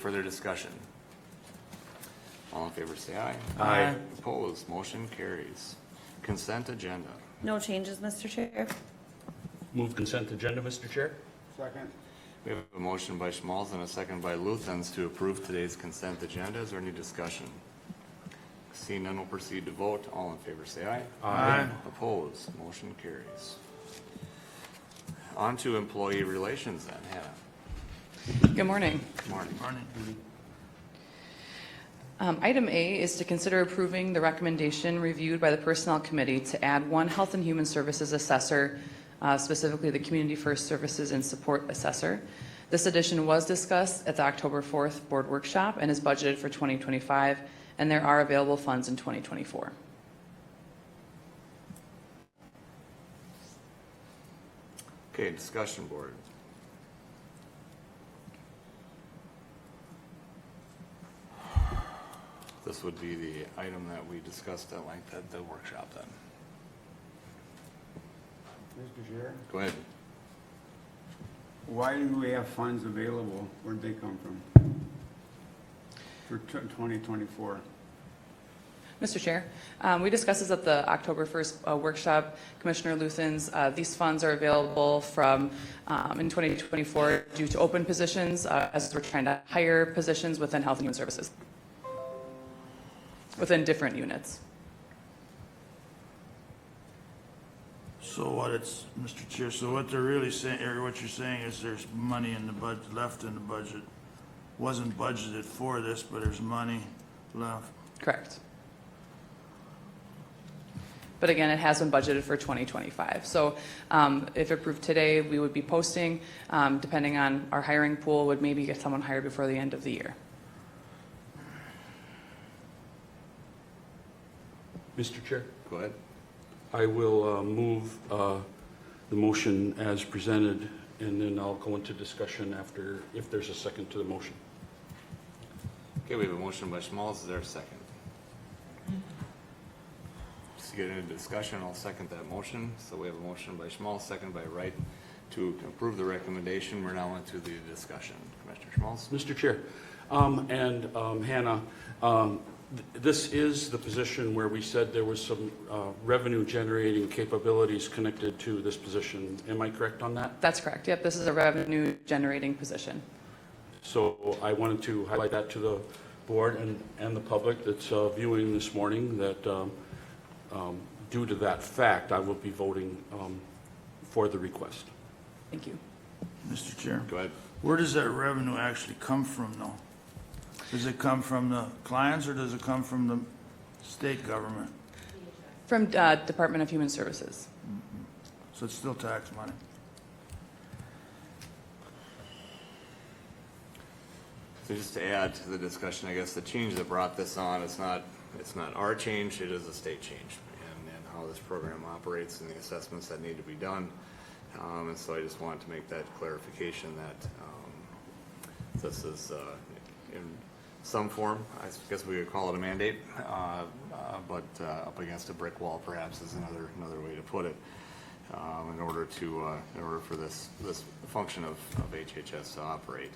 Further discussion? All in favor say aye. Aye. Opposed, motion carries. Consent agenda. No changes, Mr. Chair. Move consent agenda, Mr. Chair. Second. We have a motion by Schmalz and a second by Luthens to approve today's consent agenda. Is there any discussion? Seeing none, we'll proceed to vote. All in favor say aye. Aye. Opposed, motion carries. On to employee relations then, Hannah. Good morning. Morning. Item A is to consider approving the recommendation reviewed by the Personnel Committee to add one Health and Human Services assessor, specifically the Community First Services and Support Assessor. This addition was discussed at the October 4th Board Workshop and is budgeted for 2025, and there are available funds in 2024. Okay, discussion board. This would be the item that we discussed at length at the workshop then. Mr. Chair, Go ahead. why do we have funds available? Where'd they come from? For 2024? Mr. Chair, we discussed this at the October 1st workshop. Commissioner Luthens, these funds are available from in 2024 due to open positions as we're trying to hire positions within Health and Human Services, within different units. So what it's, Mr. Chair, so what they're really saying, or what you're saying is there's money in the budget, left in the budget. Wasn't budgeted for this, but there's money left. Correct. But again, it has been budgeted for 2025. So if approved today, we would be posting, depending on our hiring pool, would maybe get someone hired before the end of the year. Mr. Chair, Go ahead. I will move the motion as presented, and then I'll go into discussion after, if there's a second to the motion. Okay, we have a motion by Schmalz. Is there a second? To get into discussion, I'll second that motion. So we have a motion by Schmalz, second by Wright to approve the recommendation. We're now into the discussion. Commissioner Schmalz? Mr. Chair, and Hannah, this is the position where we said there was some revenue generating capabilities connected to this position. Am I correct on that? That's correct. Yep, this is a revenue generating position. So I wanted to highlight that to the board and the public that's viewing this morning, that due to that fact, I will be voting for the request. Thank you. Mr. Chair, Go ahead. where does that revenue actually come from though? Does it come from the clients or does it come from the state government? From Department of Human Services. So it's still tax money. So just to add to the discussion, I guess the change that brought this on, it's not our change, it is a state change, and how this program operates and the assessments that need to be done. And so I just wanted to make that clarification that this is in some form, I guess we would call it a mandate, but up against a brick wall perhaps is another way to put it. In order for this function of HHS to operate.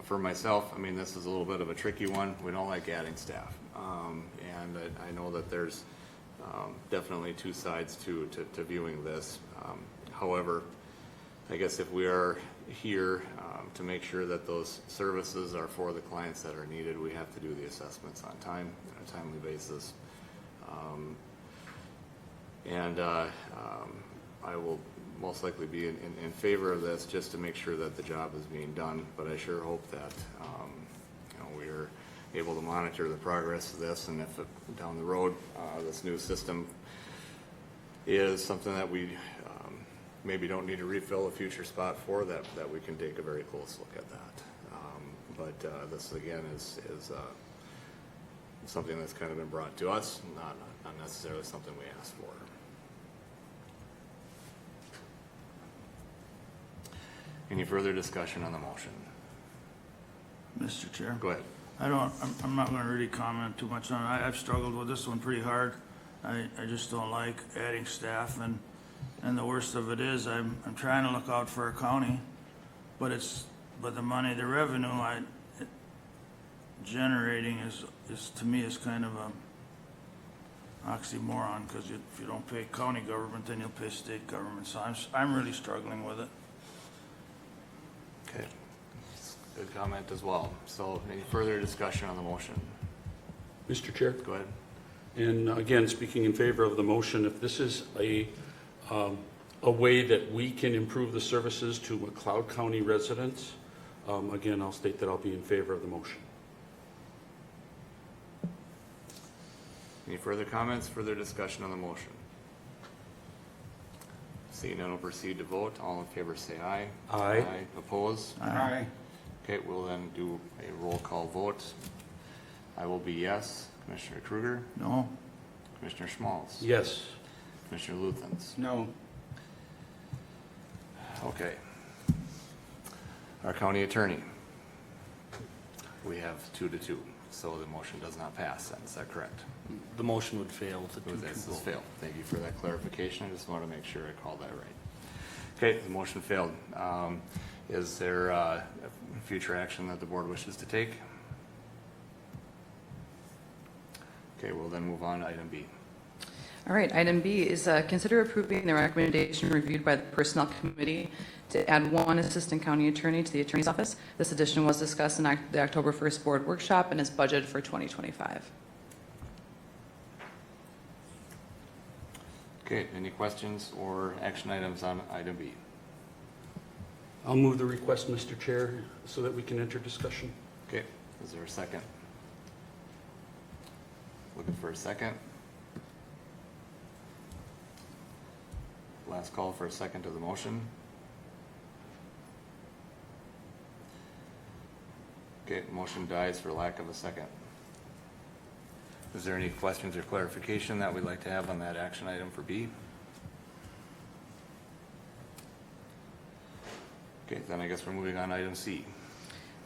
For myself, I mean, this is a little bit of a tricky one. We don't like adding staff, and I know that there's definitely two sides to viewing this. However, I guess if we are here to make sure that those services are for the clients that are needed, we have to do the assessments on time, on a timely basis. I will most likely be in favor of this just to make sure that the job is being done, but I sure hope that we are able to monitor the progress of this, and if down the road this new system is something that we maybe don't need to refill a future spot for, that we can take a very close look at that. But this again is something that's kind of been brought to us, not necessarily something we asked for. Any further discussion on the motion? Mr. Chair? Go ahead. I'm not going to really comment too much on it. I've struggled with this one pretty hard. I just don't like adding staff, and the worst of it is I'm trying to look out for our county, but the money, the revenue, generating is to me is kind of a oxymoron, because if you don't pay county government, then you'll pay state government, so I'm really struggling with it. Okay. Good comment as well. So any further discussion on the motion? Mr. Chair? Go ahead. And again, speaking in favor of the motion, if this is a way that we can improve the services to McLeod County residents, again, I'll state that I'll be in favor of the motion. Any further comments, further discussion on the motion? Seeing none, we'll proceed to vote. All in favor say aye. Aye. Oppose? Aye. Okay, we'll then do a roll call vote. I will be yes. Commissioner Kruger? No? Commissioner Schmalz? Yes. Commissioner Luthens? No. Okay. Our county attorney? We have 2-2, so the motion does not pass then, is that correct? The motion would fail with a 2-2 This has vote. failed. Thank you for that clarification. I just want to make sure I called that right. Okay, the motion failed. Is there future action that the board wishes to take? Okay, we'll then move on to item B. All right, item B is consider approving the recommendation reviewed by the Personnel Committee to add one Assistant County Attorney to the Attorney's Office. This addition was discussed in the October 1st Board Workshop and is budgeted for 2025. Okay, any questions or action items on item B? I'll move the request, Mr. Chair, so that we can enter discussion. Okay, is there a second? Looking for a second. Last call for a second to the motion. Okay, motion dies for lack of a second. Is there any questions or clarification that we'd like to have on that action item for B? Okay, then I guess we're moving on to item C.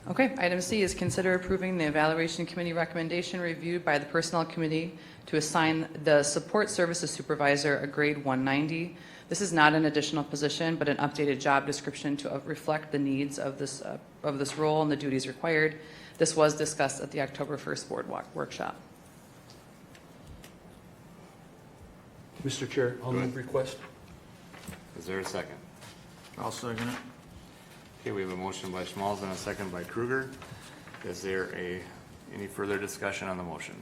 Okay, item C is consider approving the Evaluation Committee recommendation reviewed by the Personnel Committee to assign the Support Services Supervisor a grade 190. This is not an additional position, but an updated job description to reflect the needs of this role and the duties required. This was discussed at the October 1st Board Workshop. Mr. Chair, I'll Go move ahead. request. Is there a second? I'll second it. Okay, we have a motion by Schmalz and a second by Kruger. Is there any further discussion on the motion?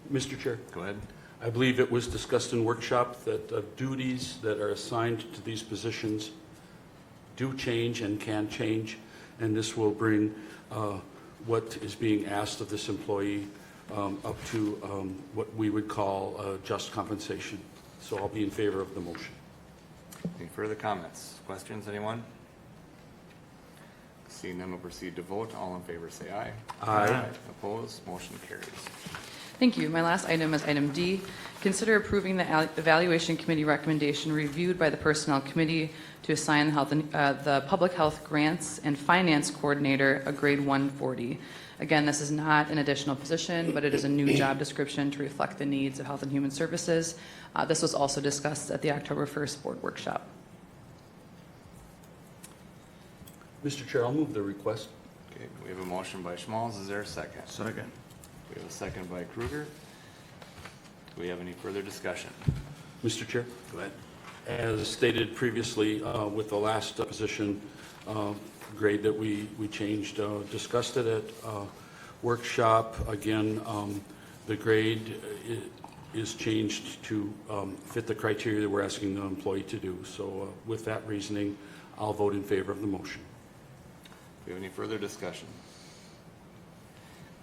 Mr. Chair, Go ahead. I believe it was discussed in workshop that duties that are assigned to these positions do change and can change, and this will bring what is being asked of this employee up to what we would call just compensation. So I'll be in favor of the motion. Any further comments? Questions, anyone? Seeing none, we'll proceed to vote. All in favor say aye. Aye. Opposed? Motion carries. Thank you. My last item is item D. Consider approving the Evaluation Committee recommendation reviewed by the Personnel Committee to assign the Public Health Grants and Finance Coordinator a grade 140. Again, this is not an additional position, but it is a new job description to reflect the needs of Health and Human Services. This was also discussed at the October 1st Board Workshop. Mr. Chair, I'll move the request. Okay, we have a motion by Schmalz. Is there a second? Second. We have a second by Kruger. Do we have any further discussion? Mr. Chair? Go ahead. As stated previously with the last position grade that we changed, discussed it at workshop. Again, the grade is changed to fit the criteria that we're asking the employee to do. So with that reasoning, I'll vote in favor of the motion. Do we have any further discussion?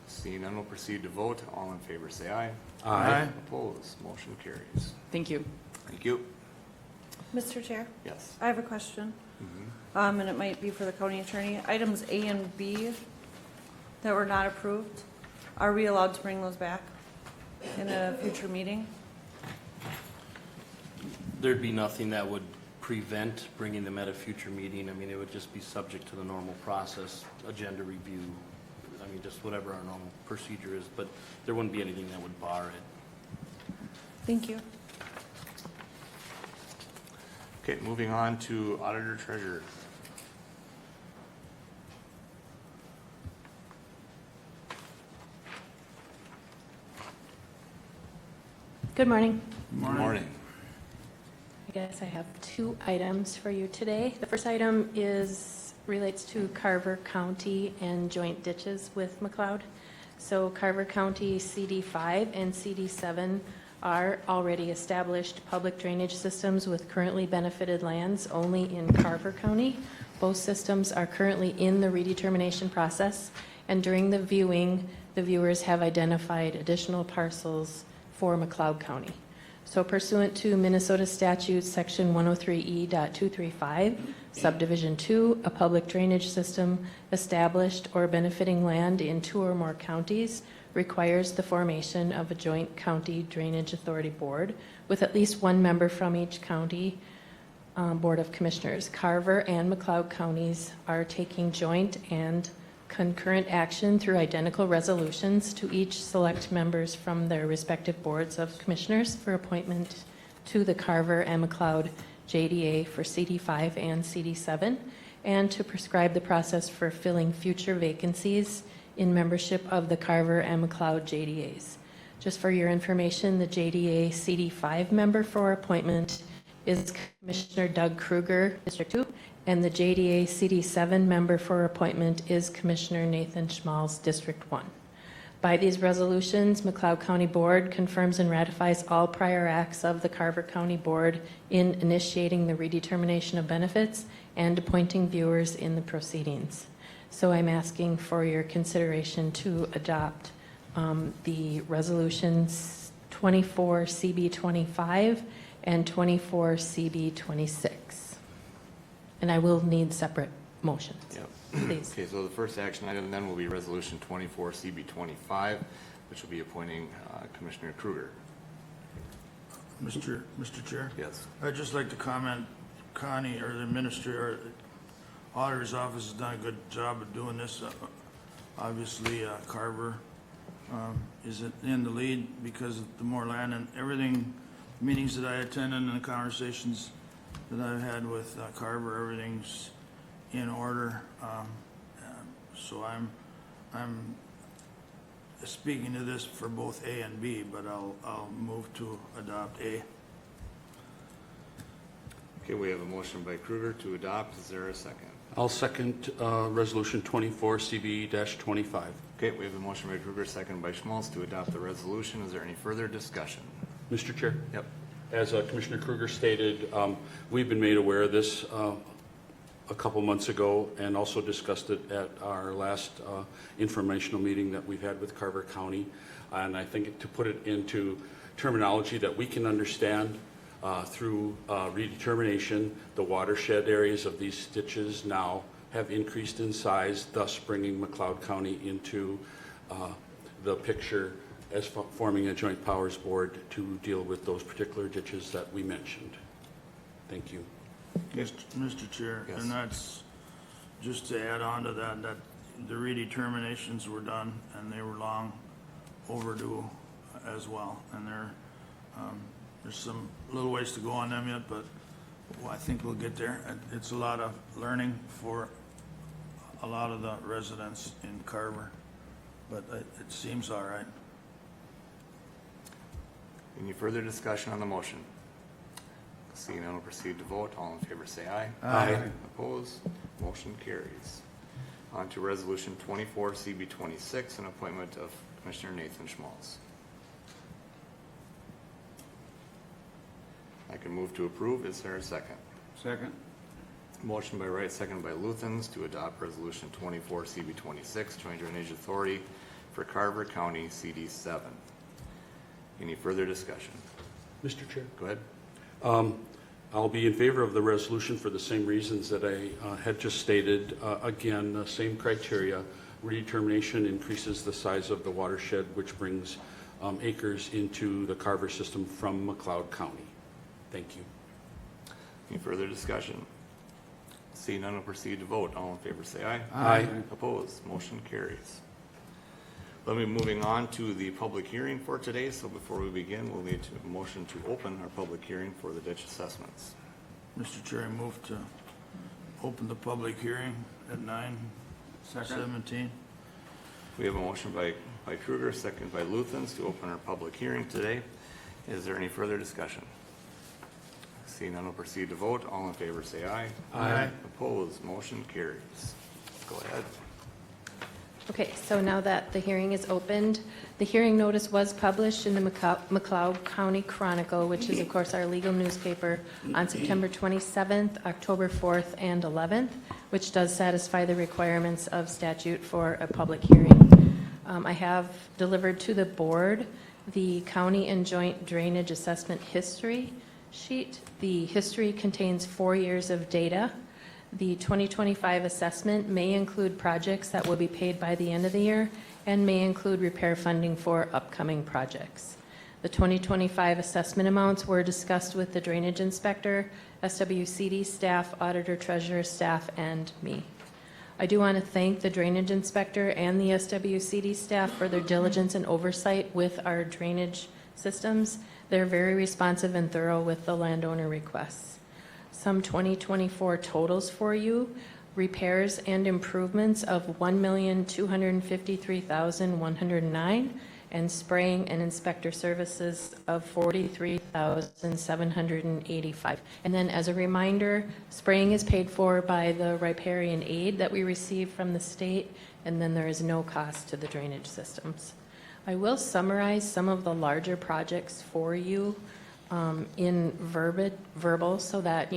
Seeing none, we'll proceed to vote. All in favor say aye. Aye. Opposed? Motion carries. Thank you. Thank you. Mr. Chair, Yes. I have a question, and it might be for the county attorney. Items A and B that were not approved, are we allowed to bring those back in a future meeting? There'd be nothing that would prevent bringing them at a future meeting. I mean, it would just be subject to the normal process, agenda review, I mean, just whatever our normal procedure is, but there wouldn't be anything that would bar it. Thank you. Okay, moving on to Auditor Treasurer. Good morning. Good morning. I guess I have 2 items for you today. The first item relates to Carver County and joint ditches with McLeod. So Carver County CD5 and CD7 are already established public drainage systems with currently benefited lands only in Carver County. Both systems are currently in the redetermination process, and during the viewing, the viewers have identified additional parcels for McLeod County. So pursuant to Minnesota statute section 103E.235, subdivision 2, a public drainage system established or benefiting land in 2 or more counties requires the formation of a joint county drainage authority board with at least 1 member from each county board of commissioners. Carver and McLeod counties are taking joint and concurrent action through identical resolutions to each select members from their respective boards of commissioners for appointment to the Carver and McLeod JDA for CD5 and CD7, and to prescribe the process for filling future vacancies in membership of the Carver and McLeod JDAs. Just for your information, the JDA CD5 member for appointment is Commissioner Doug Kruger, District 2, and the JDA CD7 member for appointment is Commissioner Nathan Schmalz, District 1. By these resolutions, McLeod County Board confirms and ratifies all prior acts of the Carver County Board in initiating the redetermination of benefits and appointing viewers in the proceedings. So I'm asking for your consideration to adopt the resolutions 24 CB25 and 24 CB26. And I will need separate motions. Yep. Please. Okay, so the first action item then will be Resolution 24 CB25, which will be appointing Commissioner Kruger. Mr. Chair? Yes. I'd just like to comment, Connie, or the ministry, or the auditor's office has done a good job of doing this. Obviously, Carver is in the lead because of the more land and everything, meetings that I attended and the conversations that I've had with Carver, everything's in order. So I'm speaking to this for both A and B, but I'll move to adopt A. Okay, we have a motion by Kruger to adopt. Is there a second? I'll second Resolution 24 CB-25. Okay, we have a motion by Kruger, second by Schmalz to adopt the resolution. Is there any further discussion? Mr. Chair? Yep. As Commissioner Kruger stated, we've been made aware of this a couple months ago and also discussed it at our last informational meeting that we've had with Carver County. And I think to put it into terminology that we can understand through redetermination, the watershed areas of these ditches now have increased in size, thus bringing McLeod County into the picture as forming a joint powers board to deal with those particular ditches that we mentioned. Thank you. Mr. Chair, Yes. and that's, just to add on to that, that the redeterminations were done and they were long overdue as well. And there's some little ways to go on them yet, but I think we'll get there. It's a lot of learning for a lot of the residents in Carver, but it seems all right. Any further discussion on the motion? Seeing none, we'll proceed to vote. All in favor say aye. Aye. Opposed? Motion carries. On to Resolution 24 CB26, an appointment of Commissioner Nathan Schmalz. I can move to approve. Is there a second? Second? Motion by Wright, second by Luthens to adopt Resolution 24 CB26, Joint Drainage Authority for Carver County CD7. Any further discussion? Mr. Chair? Go ahead. I'll be in favor of the resolution for the same reasons that I had just stated. Again, the same criteria. Redetermination increases the size of the watershed, which brings acres into the Carver system from McLeod County. Thank you. Any further discussion? Seeing none, we'll proceed to vote. All in favor say aye. Aye. Opposed? Motion carries. Let me moving on to the public hearing for today. So before we begin, we'll need a motion to open our public hearing for the ditch assessments. Mr. Chair, I move to open the public hearing at 9:17. We have a motion by Kruger, second by Luthens to open our public hearing today. Is there any further discussion? Seeing none, we'll proceed to vote. All in favor, say aye. Aye. Opposed, motion carries. Go ahead. Okay, so now that the hearing is opened, the hearing notice was published in the McLeod County Chronicle, which is, of course, our legal newspaper, on September 27th, October 4th, and 11th, which does satisfy the requirements of statute for a public hearing. I have delivered to the board the county and joint drainage assessment history sheet. The history contains 4 years of data. The 2025 assessment may include projects that will be paid by the end of the year and may include repair funding for upcoming projects. The 2025 assessment amounts were discussed with the drainage inspector, SWCD staff, auditor, treasurer staff, and me. I do want to thank the drainage inspector and the SWCD staff for their diligence and oversight with our drainage systems. They're very responsive and thorough with the landowner requests. Some 2024 totals for you: repairs and improvements of $1,253,109, and spraying and inspector services of $43,785. And then, as a reminder, spraying is paid for by the riparian aid that we receive from the state, and then there is no cost to the drainage systems. I will summarize some of the larger projects for you in verbal, so that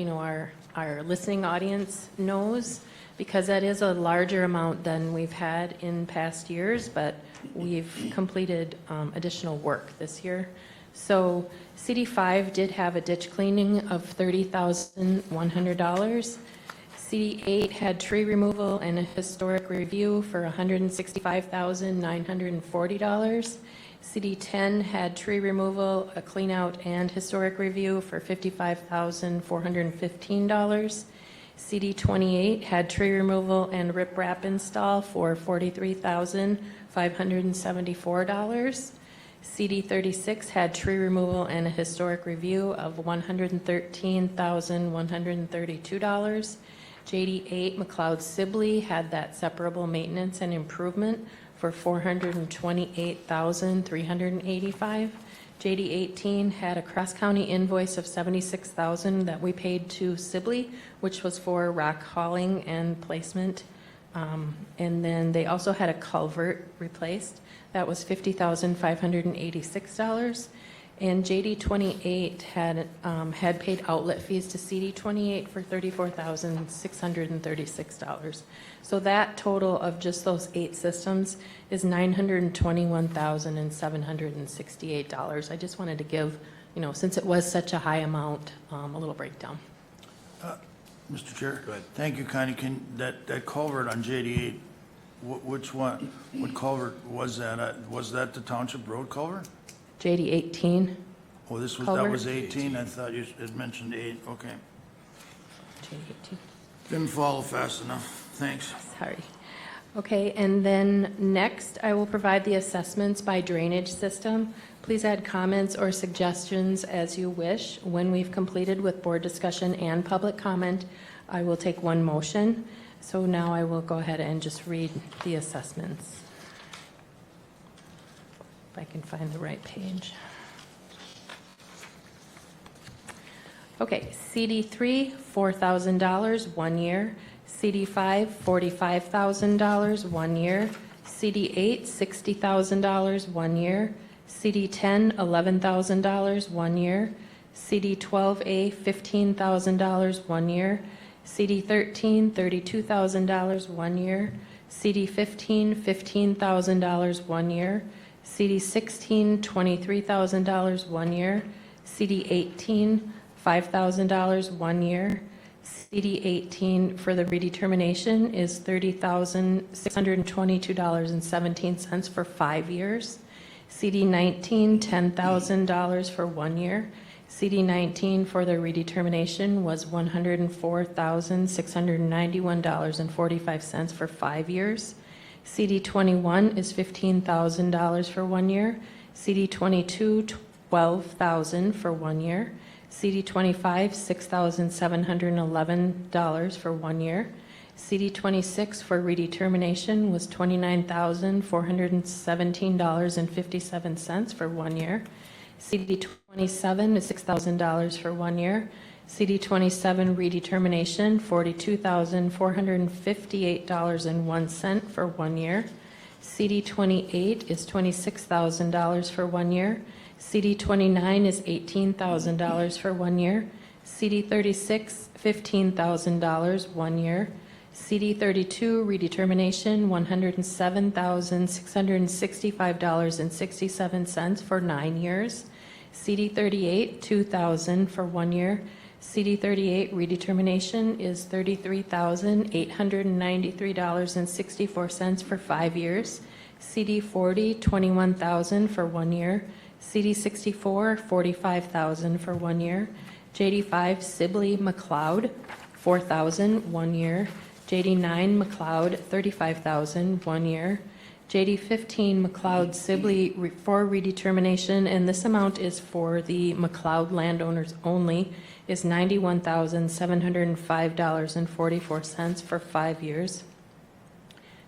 our listening audience knows, because that is a larger amount than we've had in past years, but we've completed additional work this year. So CD5 did have a ditch cleaning of $30,100. CD8 had tree removal and a historic review for $165,940. CD10 had tree removal, a clean out, and historic review for $55,415. CD28 had tree removal and riprap install for $43,574. CD36 had tree removal and a historic review of $113,132. JD8 McLeod Sibley had that separable maintenance and improvement for $428,385. JD18 had a cross-county invoice of $76,000 that we paid to Sibley, which was for rock hauling and placement. And then they also had a culvert replaced. That was $50,586. And JD28 had paid outlet fees to CD28 for $34,636. So that total of just those 8 systems is $921,768. I just wanted to give, since it was such a high amount, a little breakdown. Mr. Chair? Go ahead. Thank you, Connie. That culvert on JD8, which one, what culvert was that? Was that the Township Road culvert? JD18. Oh, that Culvert? was 18? I thought you had mentioned 8. Okay. JD18. Didn't follow fast enough. Thanks. Sorry. Okay, and then next, I will provide the assessments by drainage system. Please add comments or suggestions as you wish. When we've completed with board discussion and public comment, I will take one motion. So now I will go ahead and just read the assessments. If I can find the right page. Okay, CD3, $4,000, 1 year. CD5, $45,000, 1 year. CD8, $60,000, 1 year. CD10, $11,000, 1 year. CD12A, $15,000, 1 year. CD13, $32,000, 1 year. CD15, $15,000, 1 year. CD16, $23,000, 1 year. CD18, $5,000, 1 year. CD18 for the redetermination is $30,622.17 for 5 years. CD19, $10,000 for 1 year. CD19 for the redetermination was $104,691.45 for 5 years. CD21 is $15,000 for 1 year. CD22, $12,000 for 1 year. CD25, $6,711 for 1 year. CD26 for redetermination was $29,417.57 for 1 year. CD 27 is $6,000 for 1 year. CD 27 redetermination, $42,458.01 for 1 year. CD 28 is $26,000 for 1 year. CD 29 is $18,000 for 1 year. CD 36, $15,000, 1 year. CD 32 redetermination, $107,665.67 for 9 years. CD 38, $2,000 for 1 year. CD 38 redetermination is $33,893.64 for 5 years. CD 40, $21,000 for 1 year. CD 64, $45,000 for 1 year. JD 5 Sibley McLeod, $4,000, 1 year. JD 9 McLeod, $35,000, 1 year. JD 15 McLeod Sibley for redetermination, and this amount is for the McLeod landowners only, is $91,705.44 for 5 years.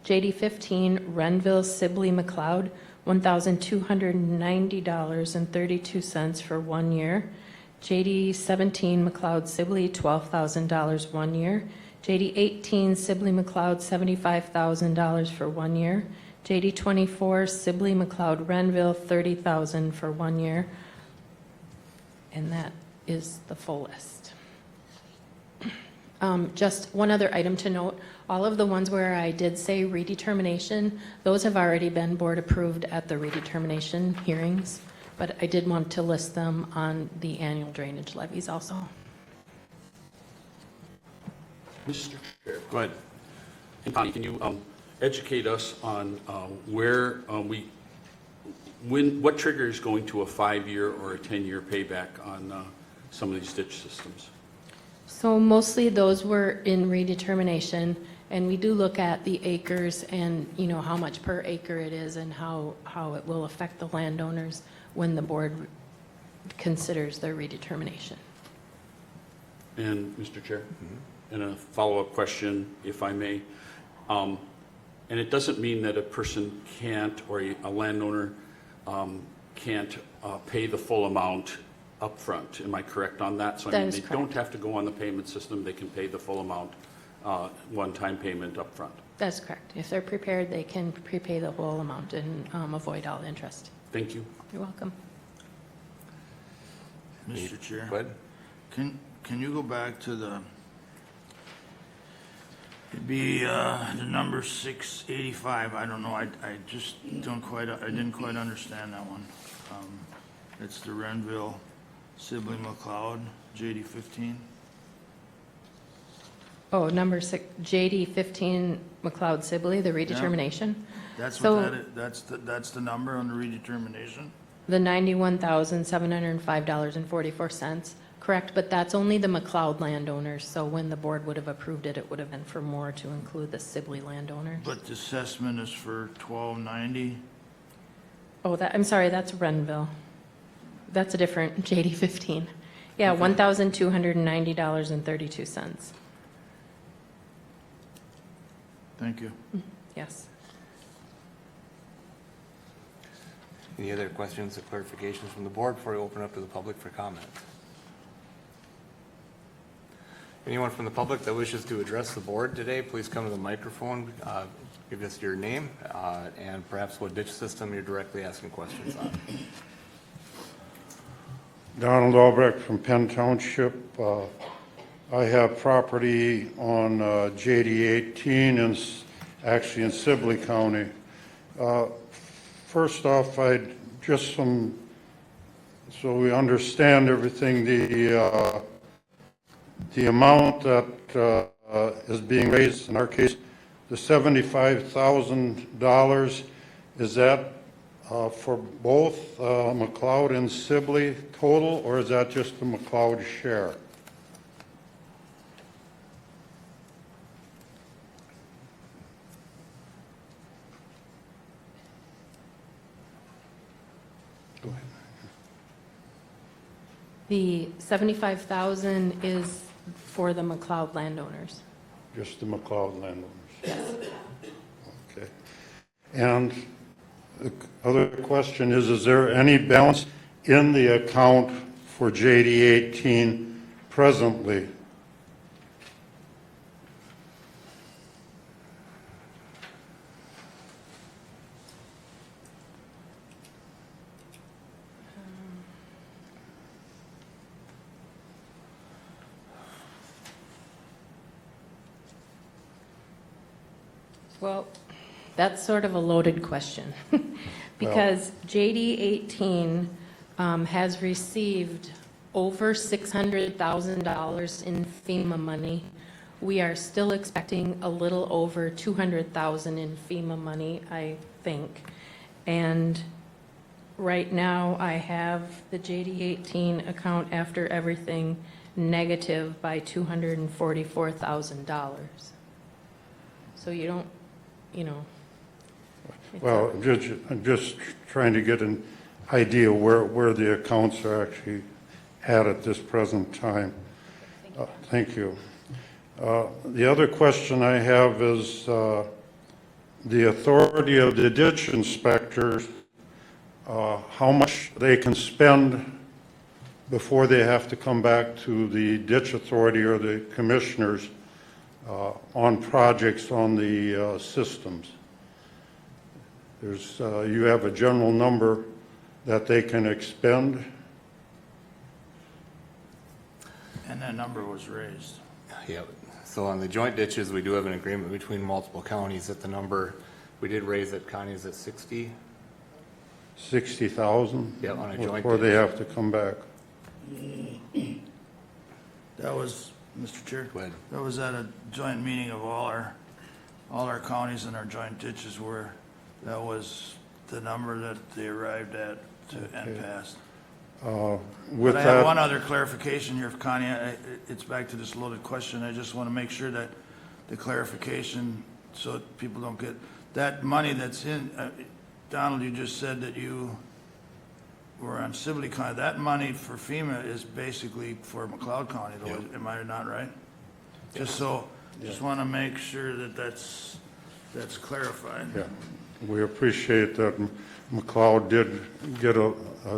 JD 15 Renville Sibley McLeod, $1,290.32 for 1 year. JD 17 McLeod Sibley, $12,000, 1 year. JD 18 Sibley McLeod, $75,000 for 1 year. JD 24 Sibley McLeod Renville, $30,000 for 1 year. And that is the full list. Just one other item to note, all of the ones where I did say redetermination, those have already been board approved at the redetermination hearings, but I did want to list them on the annual drainage levies also. Mr. Chair. Go ahead. And Connie, can you educate us on where what triggers going to a 5-year or a 10-year payback on some of these ditch systems? So mostly those were in redetermination, and we do look at the acres and, you know, how much per acre it is and how it will affect the landowners when the board considers their redetermination. And Mr. Chair, and a follow-up question, if I may. And it doesn't mean that a person can't, or a landowner can't pay the full amount upfront. Am I correct on that? So I That mean, is they correct. don't have to go on the payment system. They can pay the full amount, one-time payment upfront. That's correct. If they're prepared, they can prepay the whole amount and avoid all interest. Thank you. You're welcome. Mr. Chair, Go ahead. can you go back to it'd be the number 685, I don't know, I just didn't quite understand that one. It's the Renville Sibley McLeod, JD 15. Oh, number 6, JD 15 McLeod Sibley, the redetermination. That's So- what that is, that's the number on the redetermination? The $91,705.44, correct, but that's only the McLeod landowners, so when the board would have approved it, it would have been for more to include the Sibley landowners. But the assessment is for 1290? Oh, I'm sorry, that's Renville. That's a different JD 15. Yeah, Okay. $1,290.32. Thank you. Yes. Any other questions or clarifications from the board before we open up to the public for comment? Anyone from the public that wishes to address the board today, please come to the microphone, give us your name, and perhaps what ditch system you're directly asking questions on. Donald Albrecht from Penn Township. I have property on JD 18 and actually in Sibley County. First off, I'd just so we understand everything, the amount that is being raised, in our case, the $75,000, is that for both McLeod and Sibley total, or is that just the McLeod share? Go ahead. The $75,000 is for the McLeod landowners. Just the McLeod landowners? Yes. Okay. And the other question is there any balance in the account for JD 18 presently? Well, that's sort of a loaded question, because JD 18 has received over $600,000 in FEMA money. We are still expecting a little over $200,000 in FEMA money, I think. And right now, I have the JD 18 account after everything negative by $244,000. So you don't, you know. it's Well, I'm just trying to get an idea where the accounts are actually at this present time. Thank you. The other question I have is the authority of the ditch inspectors, how much they can spend before they have to come back to the ditch authority or the commissioners on projects on the systems. There's, you have a general number that they can expend. And that number was raised. Yeah, so on the joint ditches, we do have an agreement between multiple counties that the number, we did raise it, Connie, is it 60? 60,000? Yeah, on a joint Before they ditch. have to come back. That was, Mr. Chair? Go ahead. That was at a joint meeting of all our counties and our joint ditches where that was the number that they arrived at and passed. With But I have one that, other clarification here, Connie. It's back to this loaded question. I just want to make sure that the clarification, so that people don't get, that money that's in, Donald, you just said that you were on Sibley County. That money for FEMA is basically for McLeod County, though. Yep. Am I not right? Just so, just want to make sure that that's clarified. yeah, we appreciate that McLeod did get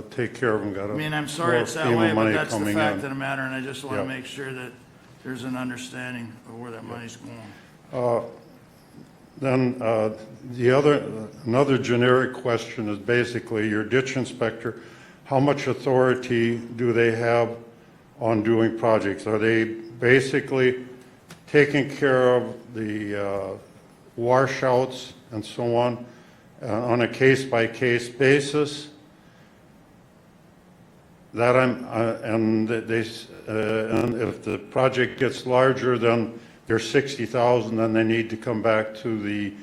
take care of them, got a. I mean, I'm sorry more it's that FEMA way, but money that's the coming fact in. of the matter, and I just want to Yep. make sure that there's an understanding of where that money's going. Then another generic question is basically your ditch inspector, how much authority do they have on doing projects? Are they basically taking care of the washouts and so on a case-by-case basis? That and if the project gets larger, then there's 60,000, then they need to come back to the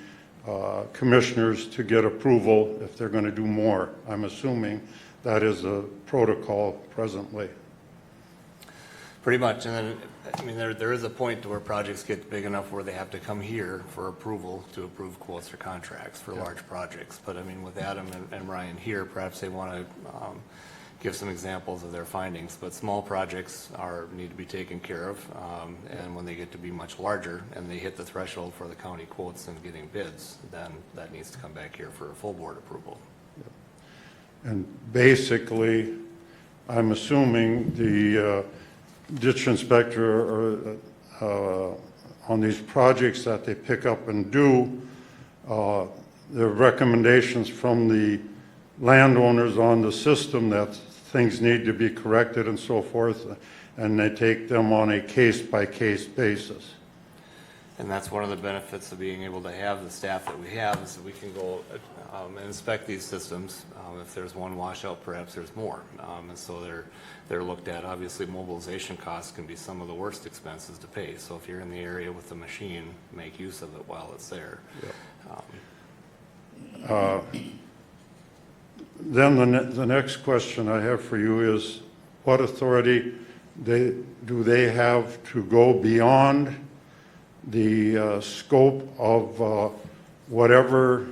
commissioners to get approval if they're going to do more. I'm assuming that is a protocol presently. Pretty much, and then, I mean, there is a point to where projects get big enough where they have to come here for approval to approve quotes or contracts for large projects. But I mean, with Adam and Ryan here, perhaps they want to give some examples of their findings. But small projects need to be taken care of, and when they get to be much larger and they hit the threshold for the county quotes and getting bids, then that needs to come back here for a full board approval. And basically, I'm assuming the ditch inspector on these projects that they pick up and do, the recommendations from the landowners on the system that things need to be corrected and so forth, and they take them on a case-by-case basis. And that's one of the benefits of being able to have the staff that we have, is that we can go and inspect these systems. If there's one washout, perhaps there's more. And so they're looked at. Obviously, mobilization costs can be some of the worst expenses to pay. So if you're in the area with the machine, make use of it while it's there. Then the next question I have for you is, what authority do they have to go beyond the scope of whatever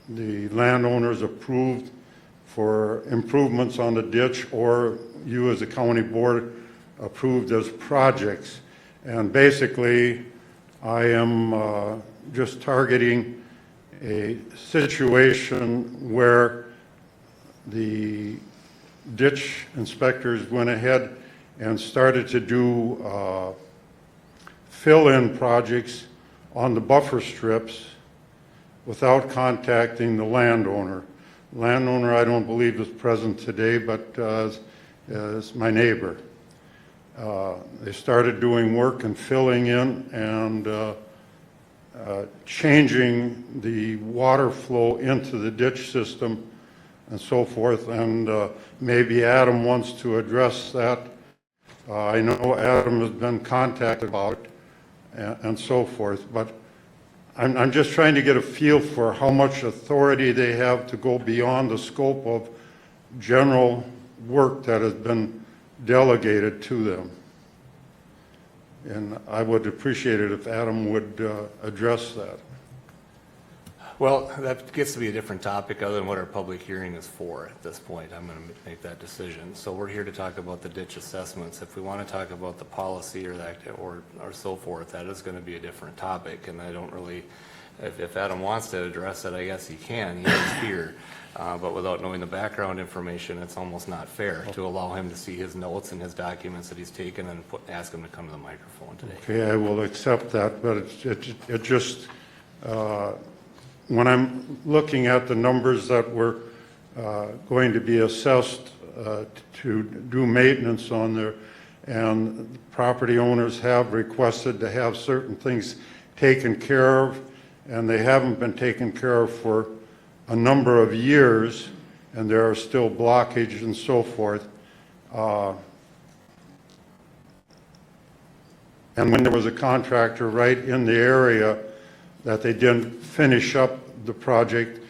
the landowners approved for improvements on the ditch, or you as a county board approved as projects? And basically, I am just targeting a situation where the ditch inspectors went ahead and started to do fill-in projects on the buffer strips without contacting the landowner. Landowner, I don't believe, is present today, but is my neighbor. They started doing work and filling in and changing the water flow into the ditch system and so forth, and maybe Adam wants to address that. I know Adam has been contacted about it and so forth, but I'm just trying to get a feel for how much authority they have to go beyond the scope of general work that has been delegated to them. And I would appreciate it if Adam would address that. Well, that gets to be a different topic other than what our public hearing is for at this point. I'm going to make that decision. So we're here to talk about the ditch assessments. If we want to talk about the policy or that or so forth, that is going to be a different topic. And I don't really, if Adam wants to address it, I guess he can. He is here. But without knowing the background information, it's almost not fair to allow him to see his notes and his documents that he's taken and ask him to come to the microphone today. Okay, I will accept that, but it just, when I'm looking at the numbers that were going to be assessed to do maintenance on there, and property owners have requested to have certain things taken care of, and they haven't been taken care of for a number of years, and there are still blockages and so forth. And when there was a contractor right in the area that they didn't finish up the project,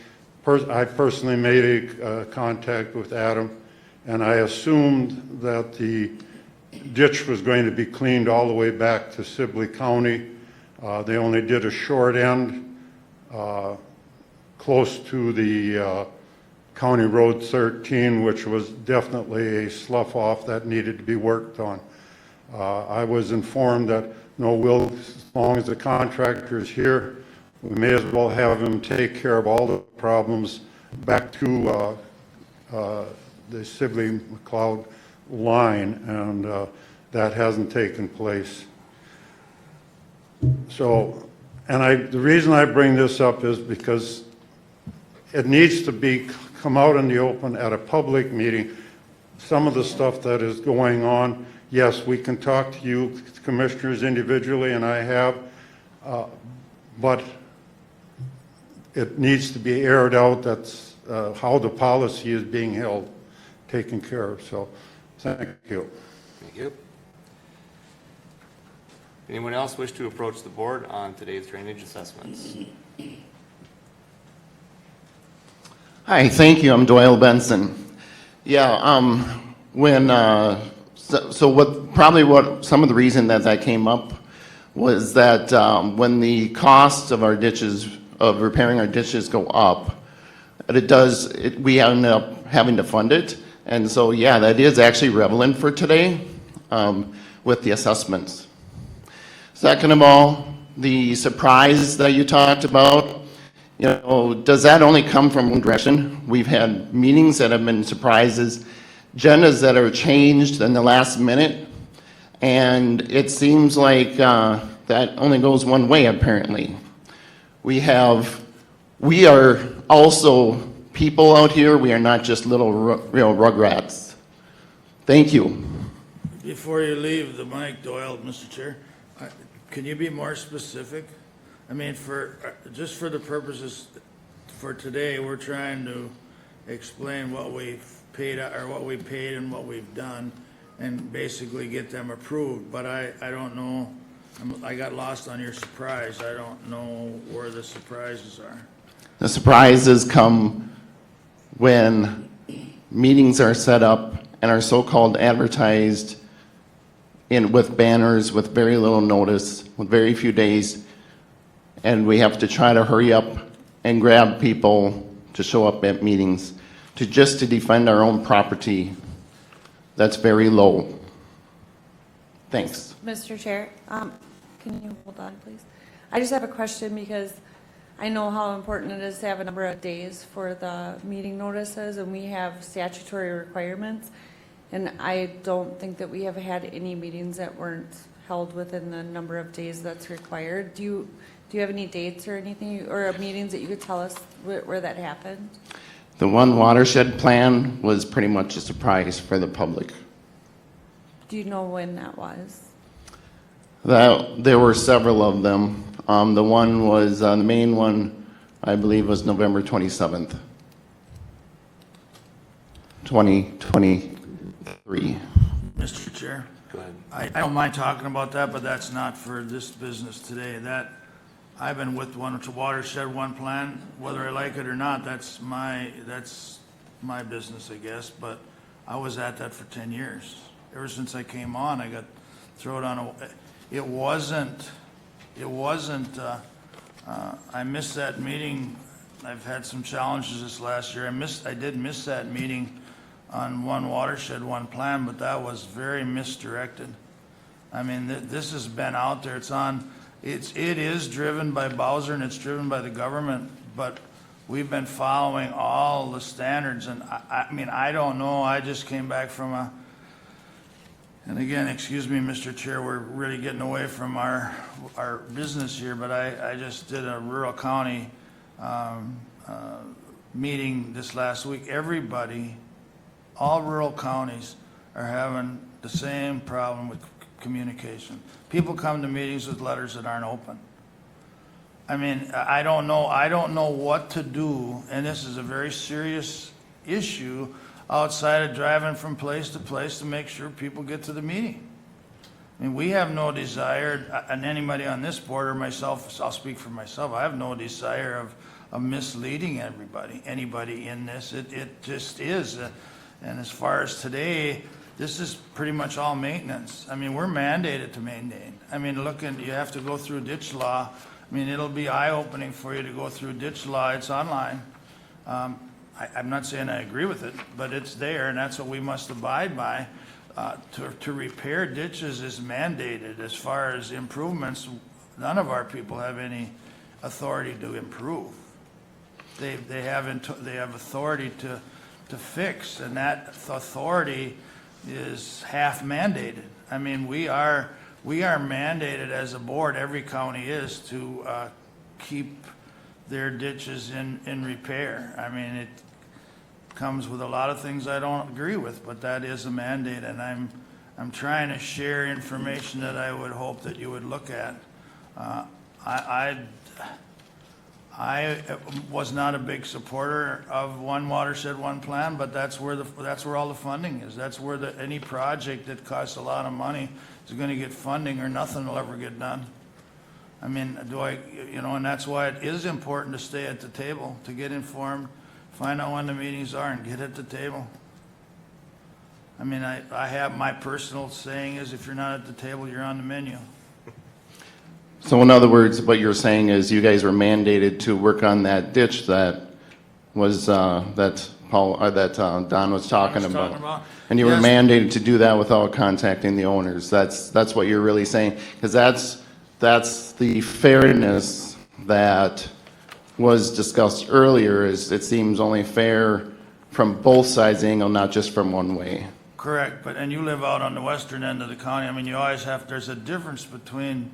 I personally made a contact with Adam, and I assumed that the ditch was going to be cleaned all the way back to Sibley County. They only did a short end close to the County Road 13, which was definitely a slough off that needed to be worked on. I was informed that, no, as long as the contractor is here, we may as well have him take care of all the problems back to the Sibley McLeod line, and that hasn't taken place. So, and the reason I bring this up is because it needs to come out in the open at a public meeting. Some of the stuff that is going on, yes, we can talk to you commissioners individually, and I have, but it needs to be aired out. That's how the policy is being held, taken care of. So, thank you. Thank you. Anyone else wish to approach the board on today's drainage assessments? Hi, thank you. I'm Doyle Benson. Yeah, some of the reason that came up was that when the cost of our ditches, of repairing our ditches go up, we end up having to fund it. And so, yeah, that is actually relevant for today with the assessments. Second of all, the surprise that you talked about, does that only come from one direction? We've had meetings that have been surprises, agendas that are changed in the last minute, and it seems like that only goes one way, apparently. We are also people out here. We are not just little rugrats. Thank you. Before you leave the mic, Doyle, Mr. Chair, can you be more specific? I mean, just for the purposes for today, we're trying to explain what we've paid or what we paid and what we've done, and basically get them approved. But I don't know. I got lost on your surprise. I don't know where the surprises are. The surprises come when meetings are set up and are so-called advertised with banners, with very little notice, with very few days. And we have to try to hurry up and grab people to show up at meetings just to defend our own property that's very low. Thanks. Mr. Chair, can you hold on, please? I just have a question because I know how important it is to have a number of days for the meeting notices, and we have statutory requirements. And I don't think that we have had any meetings that weren't held within the number of days that's required. Do you have any dates or anything, or meetings that you could tell us where that happened? The one watershed plan was pretty much a surprise for the public. Do you know when that was? There were several of them. The one was, the main one, I believe, was November 27th, 2023. Mr. Chair, Go ahead. I don't mind talking about that, but that's not for this business today. I've been with Watershed One plan, whether I like it or not, that's my business, I guess, but I was at that for 10 years. Ever since I came on, I got thrown on it wasn't, I missed that meeting. I've had some challenges this last year. I did miss that meeting on One Watershed, One plan, but that was very misdirected. I mean, this has been out there. It is driven by Bowser and it's driven by the government, but we've been following all the standards. And I mean, I don't know. I just came back from and again, excuse me, Mr. Chair, we're really getting away from our business here, but I just did a rural county meeting this last week. Everybody, all rural counties are having the same problem with communication. People come to meetings with letters that aren't open. I mean, I don't know what to do, and this is a very serious issue outside of driving from place to place to make sure people get to the meeting. I mean, we have no desire, and anybody on this board or myself, I'll speak for myself, I have no desire of misleading anybody in this. It just is. And as far as today, this is pretty much all maintenance. I mean, we're mandated to maintain. I mean, you have to go through ditch law. I mean, it'll be eye-opening for you to go through ditch law. It's online. I'm not saying I agree with it, but it's there, and that's what we must abide by. To repair ditches is mandated. As far as improvements, none of our people have any authority to improve. They have authority to fix, and that authority is half mandated. I mean, we are mandated as a board, every county is, to keep their ditches in repair. I mean, it comes with a lot of things I don't agree with, but that is a mandate, and I'm trying to share information that I would hope that you would look at. I was not a big supporter of One Watershed, One plan, but that's where all the funding is. That's where any project that costs a lot of money is going to get funding, or nothing will ever get done. I mean, and that's why it is important to stay at the table, to get informed, find out when the meetings are, and get at the table. I mean, I have my personal saying is, if you're not at the table, you're on the menu. So in other words, what you're saying is you guys were mandated to work on that ditch that was, that Don was talking about. And you were Yes. mandated to do that without contacting the owners. That's what you're really saying. Because that's the fairness that was discussed earlier, is it seems only fair from both sides angle, not just from one way. Correct, and you live out on the western end of the county. I mean, you always there's a difference between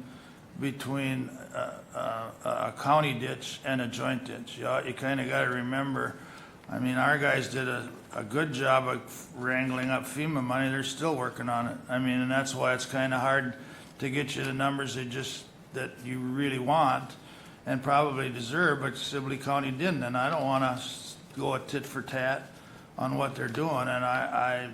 a county ditch and a joint ditch. You kind of got to remember, I mean, our guys did a good job of wrangling up FEMA money. They're still working on it. I mean, and that's why it's kind of hard to get you the numbers that you really want and probably deserve, but Sibley County didn't. And I don't want to go a tit for tat on what they're doing. And I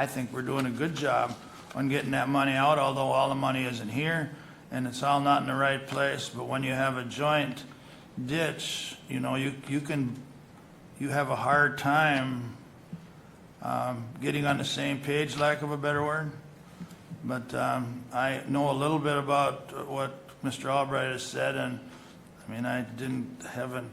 think we're doing a good job on getting that money out, although all the money isn't here and it's all not in the right place. But when you have a joint ditch, you have a hard time getting on the same page, lack of a better word. But I know a little bit about what Mr. Albright has said, and I mean, I haven't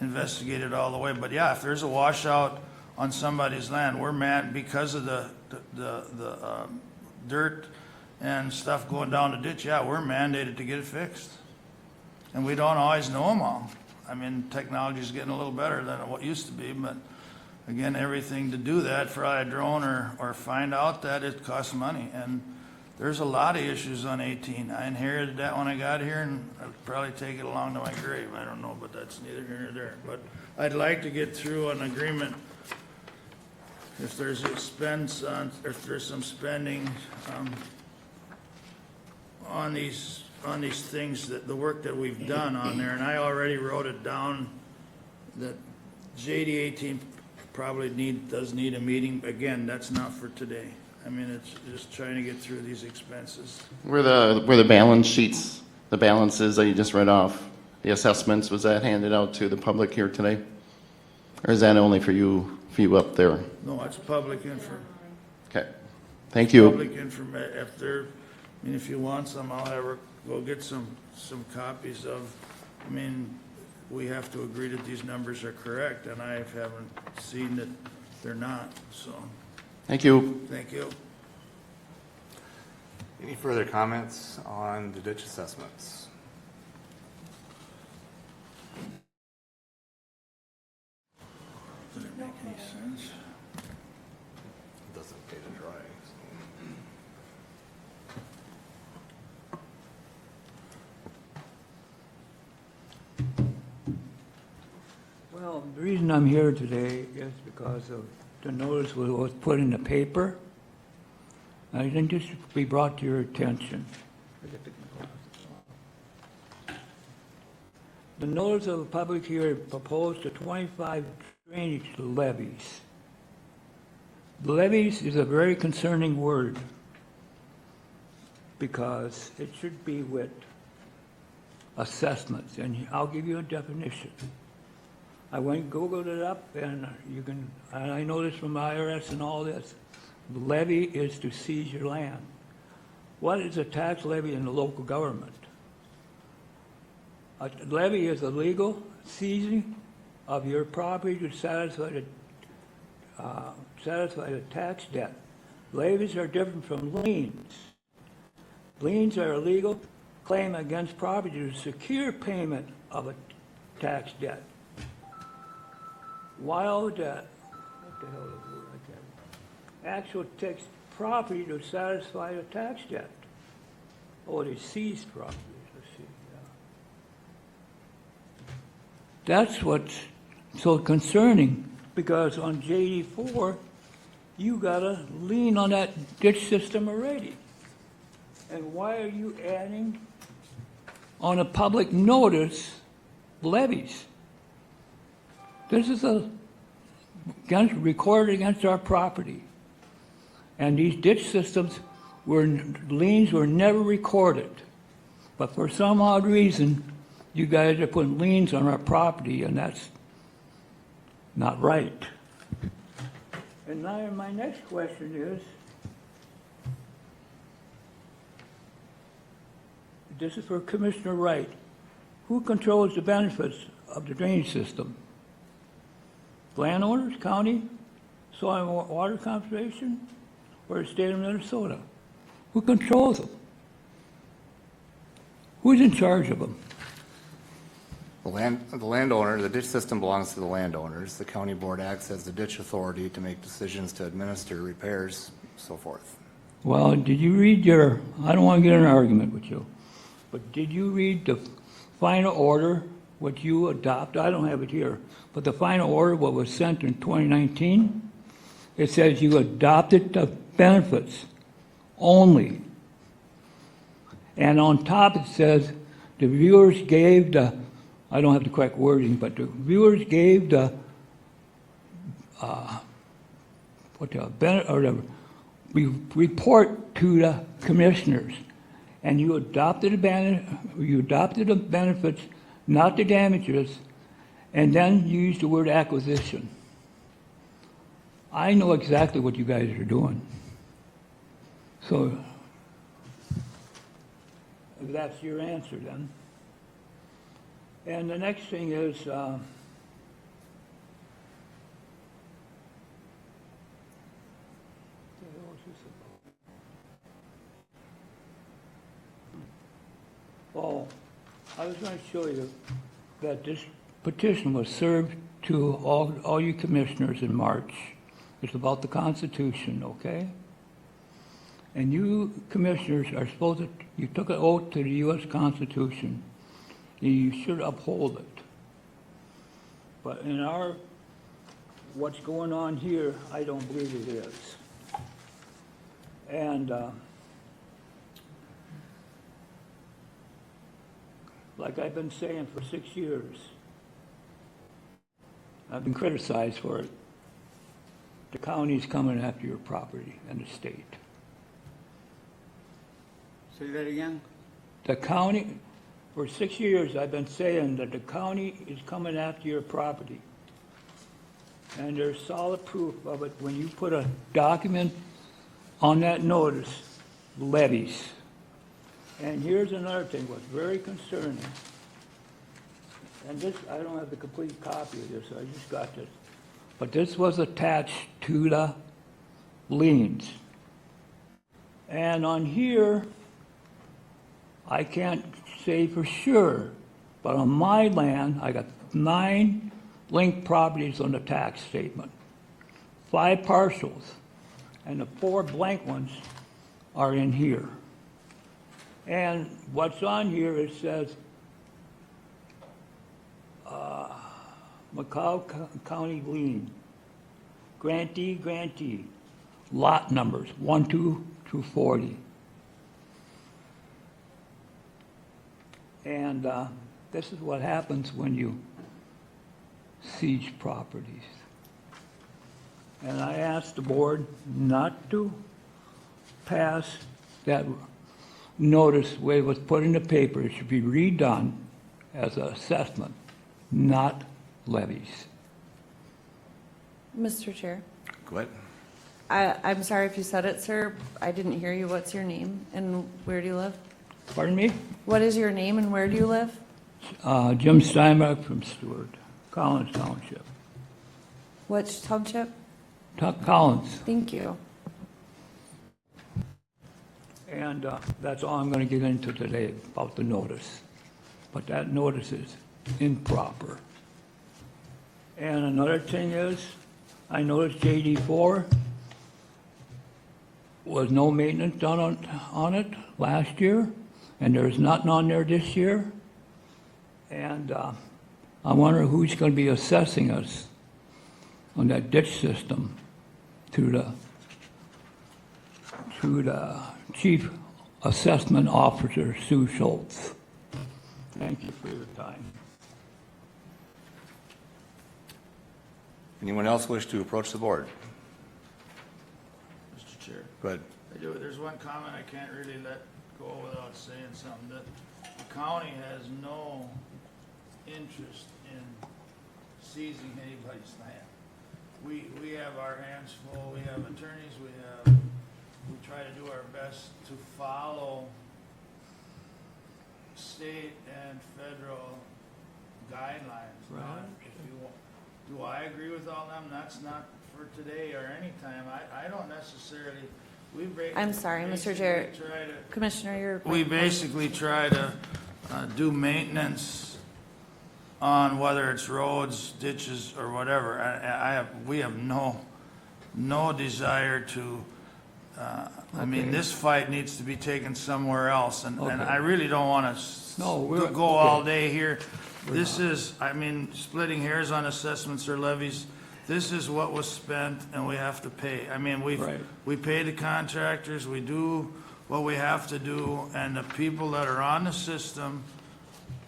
investigated all the way. But yeah, if there's a washout on somebody's land, we're mad because of the dirt and stuff going down the ditch. Yeah, we're mandated to get it fixed. And we don't always know them all. I mean, technology's getting a little better than what used to be, but again, everything to do that, fly a drone or find out that it costs money. And there's a lot of issues on 18. I inherited that when I got here, and I'll probably take it along to my grave. I don't know, but that's neither here nor there. But I'd like to get through an agreement if there's expense on, if there's some spending on these things, that the work that we've done on there. And I already wrote it down that JD 18 probably does need a meeting. Again, that's not for today. I mean, it's just trying to get through these expenses. Were the balance sheets, the balances that you just read off, the assessments, was that handed out to the public here today? Or is that only for you up there? No, it's public info. Okay, thank you. Public information. If they're, I mean, if you want some, I'll have her go get some copies of, I mean, we have to agree that these numbers are correct, and I haven't seen that they're not, so. Thank you. Thank you. Any further comments on the ditch assessments? Does it make any sense? It doesn't pay to dry. Well, the reason I'm here today is because of the notice that was put in the paper. I think this should be brought to your attention. The notice of a public hearing proposed to 25 drainage levies. Levies is a very concerning word because it should be with assessments, and I'll give you a definition. I went and Googled it up, and and I know this from IRS and all this. Levy is to seize your land. What is a tax levy in the local government? A levy is a legal seizing of your property to satisfy the tax debt. Levies are different from liens. Liens are a legal claim against property to secure payment of a tax debt. While that, what the hell is the word I can't, actual takes property to satisfy the tax debt. Oh, they seized property. Let's see. Yeah. That's what's so concerning, because on JD4, you got a lien on that ditch system already. And why are you adding on a public notice levies? This is recorded against our property. And these ditch systems liens were never recorded. But for some odd reason, you guys are putting liens on our property, and that's not right. And now my next question is, this is for Commissioner Wright. Who controls the benefits of the drainage system? Landowners, county, soil and water conservation, or the state of Minnesota? Who controls them? Who's in charge of them? The landowner, the ditch system belongs to the landowners. The county board acts as the ditch authority to make decisions to administer repairs, so forth. Well, did you read I don't want to get in an argument with you, but did you read the final order, what you adopted? I don't have it here, but the final order, what was sent in 2019, it says you adopted the benefits only. And on top it says the viewers gave I don't have the correct wording, but the viewers gave the report to the commissioners, and you adopted the benefits, not the damages, and then you used the word acquisition. I know exactly what you guys are doing. So if that's your answer, then. And the next thing is, I was going to show you that this petition was served to all you commissioners in March. It's about the Constitution, okay? And you commissioners are supposed to, you took an oath to the U.S. Constitution, and you should uphold it. But in what's going on here, I don't believe it is. And like I've been saying for 6 years, I've been criticized for it. The county's coming after your property and the state. Say that again? The county, for 6 years, I've been saying that the county is coming after your property. And there's solid proof of it when you put a document on that notice, levies. And here's another thing, what's very concerning. And this, I don't have the complete copy of this, I just got this. But this was attached to the liens. And on here, I can't say for sure, but on my land, I got 9 linked properties on the tax statement, 5 parcels, and the 4 blank ones are in here. And what's on here, it says, McLeod County lien, grantee, lot numbers, 1, 2 through 40. And this is what happens when you siege properties. And I asked the board not to pass that notice the way it was put in the paper. It should be redone as an assessment, not levies. Mr. Chair, Go ahead. I'm sorry if you said it, sir. I didn't hear you. What's your name and where do you live? Pardon me? What is your name and where do you live? Jim Steinbach from Stewart, Collins Township. Which township? Collins. Thank you. And that's all I'm going to get into today about the notice. But that notice is improper. And another thing is, I noticed JD4 was no maintenance done on it last year, and there's nothing on there this year. And I wonder who's going to be assessing us on that ditch system to the Chief Assessment Officer, Sue Schultz. Thank you for your time. Anyone else wish to approach the board? Mr. Chair. Go ahead. There's one comment I can't really let go without saying something, that the county has no interest in seizing anybody's land. We have our hands full, we have attorneys, we try to do our best to follow state and federal guidelines. Right. Now, if you want, do I agree with all them? That's not for today or any time. I don't necessarily, I'm sorry, Mr. Jarrett. Commissioner, we basically try to do maintenance on whether it's roads, ditches, or whatever. We have no desire to, I mean, this fight needs to be taken somewhere else, and I really don't want to go all day here. This is, I mean, splitting hairs on assessments or levies. This is what was spent, and we have to pay. I mean, we pay the contractors, we do what we have to do, and the people that are on the system,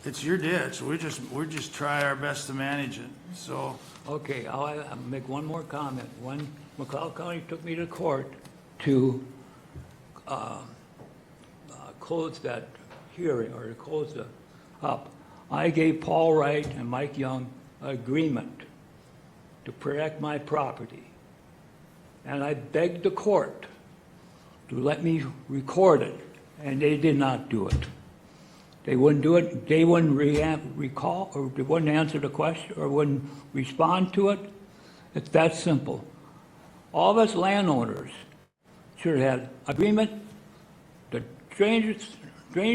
it's your ditch. We're just try our best to manage it. So. Okay, I'll make one more comment. When McLeod County took me to court to close that hearing or to close the up, I gave Paul Wright and Mike Young an agreement to protect my property. And I begged the court to let me record it, and they did not do it. They wouldn't do it, they wouldn't recall, or they wouldn't answer the question, or wouldn't respond to it. It's that simple. All of us landowners should have had agreement. The drainage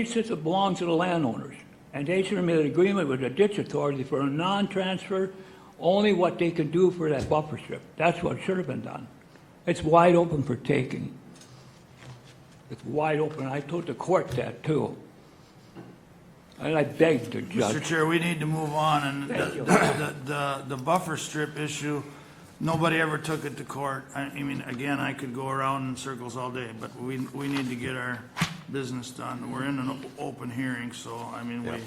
system belongs to the landowners. And they should have made an agreement with the ditch authority for a non-transfer, only what they can do for that buffer strip. That's what should have been done. It's wide open for taking. It's wide open. I told the court that too. And I begged the Mr. judge. Chair, we need to move on, and Thank you. the buffer strip issue, nobody ever took it to court. I mean, again, I could go around in circles all day, but we need to get our business done. We're in an open hearing, so, I mean, we, Yep.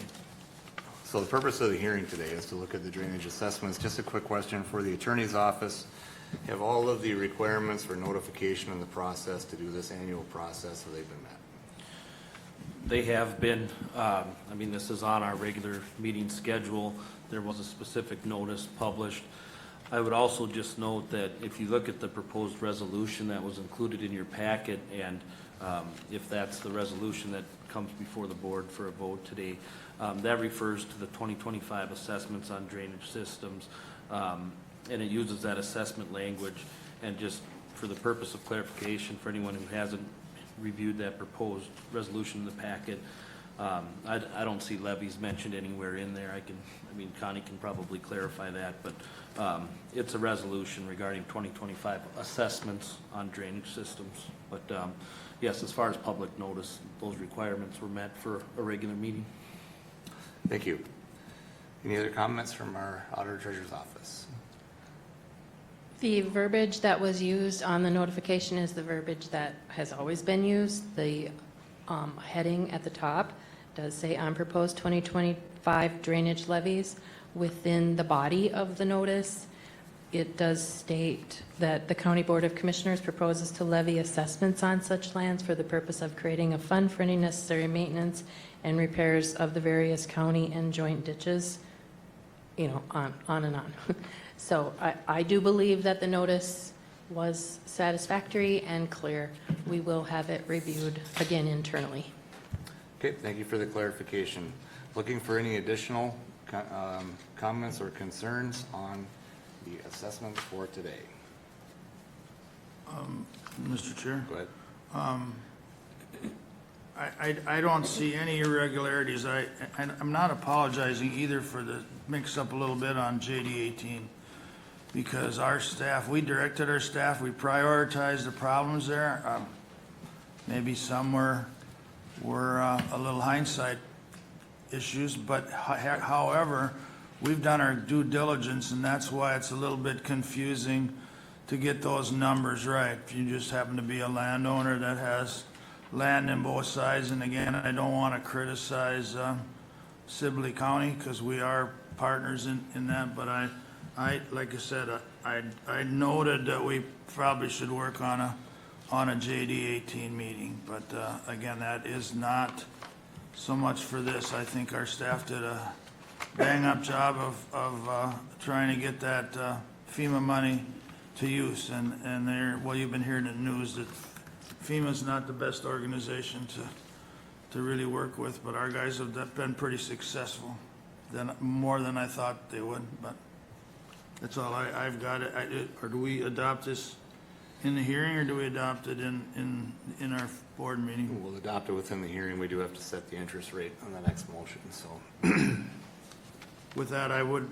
So the purpose of the hearing today is to look at the drainage assessments. Just a quick question for the attorney's office. Have all of the requirements for notification in the process to do this annual process, have they been met? They have been, I mean, this is on our regular meeting schedule. There was a specific notice published. I would also just note that if you look at the proposed resolution that was included in your packet, and if that's the resolution that comes before the board for a vote today, that refers to the 2025 assessments on drainage systems, and it uses that assessment language. And just for the purpose of clarification, for anyone who hasn't reviewed that proposed resolution in the packet, I don't see levies mentioned anywhere in there. I mean, Connie can probably clarify that, but it's a resolution regarding 2025 assessments on drainage systems. But yes, as far as public notice, those requirements were met for a regular meeting. Thank you. Any other comments from our auditor treasurer's office? The verbiage that was used on the notification is the verbiage that has always been used. The heading at the top does say on proposed 2025 drainage levies. Within the body of the notice, it does state that the County Board of Commissioners proposes to levy assessments on such lands for the purpose of creating a fund for any necessary maintenance and repairs of the various county and joint ditches, you know, on and on. So I do believe that the notice was satisfactory and clear. We will have it reviewed again internally. Okay, thank you for the clarification. Looking for any additional comments or concerns on the assessments for today? Mr. Chair, Go ahead. I don't see any irregularities. I'm not apologizing either for the mix-up a little bit on JD 18, because our staff, we directed our staff, we prioritized the problems there. Maybe some were a little hindsight issues, but however, we've done our due diligence, and that's why it's a little bit confusing to get those numbers right. If you just happen to be a landowner that has land in both sides, and again, I don't want to criticize Sibley County, because we are partners in that, but I like I said, I noted that we probably should work on a JD 18 meeting, but again, that is not so much for this. I think our staff did a bang-up job of trying to get that FEMA money to use, and well, you've been hearing in the news that FEMA's not the best organization to really work with, but our guys have been pretty successful, more than I thought they would, but that's all I've got. Or do we adopt this in the hearing, or do we adopt it in our board meeting? We'll adopt it within the hearing. We do have to set the interest rate on the next motion, so. With that, I will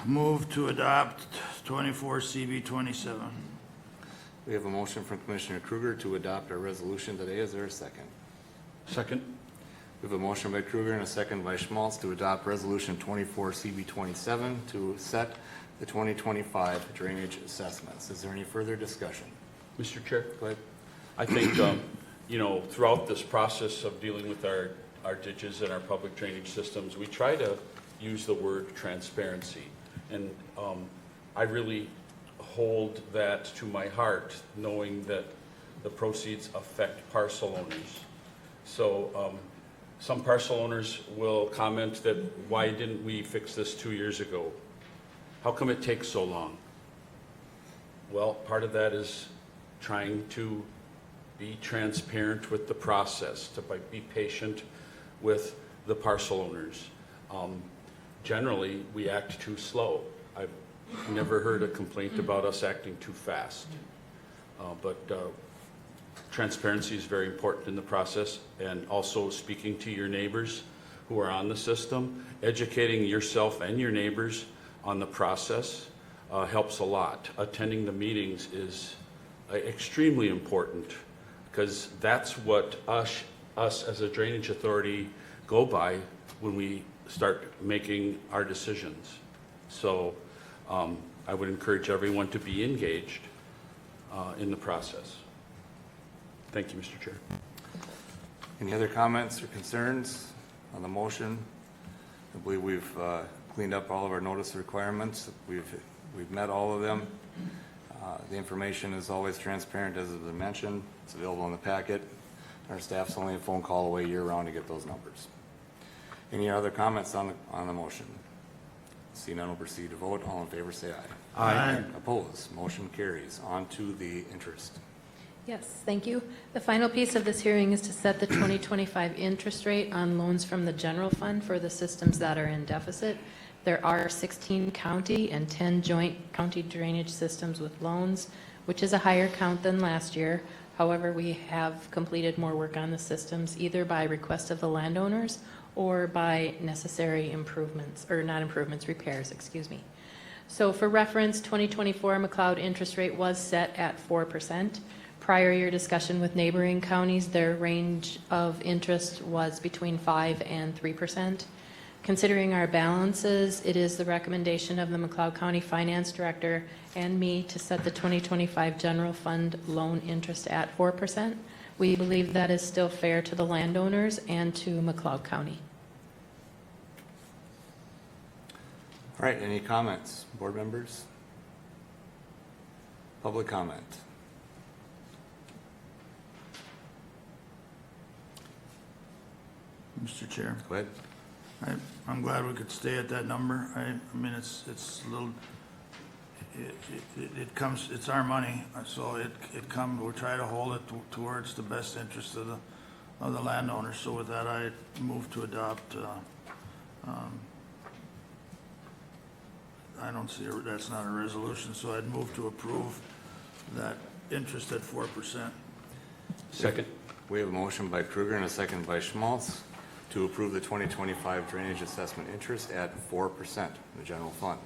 move to adopt 24 CB 27. We have a motion from Commissioner Kruger to adopt our resolution today. Is there a second? Second. We have a motion by Kruger and a second by Schmaltz to adopt resolution 24 CB 27 to set the 2025 drainage assessments. Is there any further discussion? Mr. Chair? Go ahead. I think, you know, throughout this process of dealing with our ditches and our public drainage systems, we try to use the word transparency. And I really hold that to my heart, knowing that the proceeds affect parcel owners. So some parcel owners will comment that, why didn't we fix this 2 years ago? How come it takes so long? Well, part of that is trying to be transparent with the process, to be patient with the parcel owners. Generally, we act too slow. I've never heard a complaint about us acting too fast. But Transparency is very important in the process, and also speaking to your neighbors who are on the system, educating yourself and your neighbors on the process helps a lot. Attending the meetings is extremely important, because that's what us as a drainage authority go by when we start making our decisions. So I would encourage everyone to be engaged in the process. Thank you, Mr. Chair. Any other comments or concerns on the motion? I believe we've cleaned up all of our notice requirements. We've met all of them. The information is always transparent, as has been mentioned. It's available in the packet. Our staff's only a phone call away year-round to get those numbers. Any other comments on the motion? See none, will proceed to vote. All in favor, say aye. Aye. Opposed? Motion carries. On to the interest. Yes, thank you. The final piece of this hearing is to set the 2025 interest rate on loans from the general fund for the systems that are in deficit. There are 16 county and 10 joint county drainage systems with loans, which is a higher count than last year. However, we have completed more work on the systems, either by request of the landowners or by necessary improvements, or not improvements, repairs, excuse me. So for reference, 2024 McLeod interest rate was set at 4%. Prior year discussion with neighboring counties, their range of interest was between 5 and 3%. Considering our balances, it is the recommendation of the McLeod County Finance Director and me to set the 2025 general fund loan interest at 4%. We believe that is still fair to the landowners and to McLeod County. All right, any comments, board members? Public comment? Mr. Chair, Go ahead. I'm glad we could stay at that number. I mean, it's a little, it comes, it's our money, so it comes, we'll try to hold it towards the best interest of the landowners. So with that, I move to adopt, I don't see, that's not a resolution, so I'd move to approve that interest at 4%. Second. We have a motion by Kruger and a second by Schmaltz to approve the 2025 drainage assessment interest at 4% in the general fund.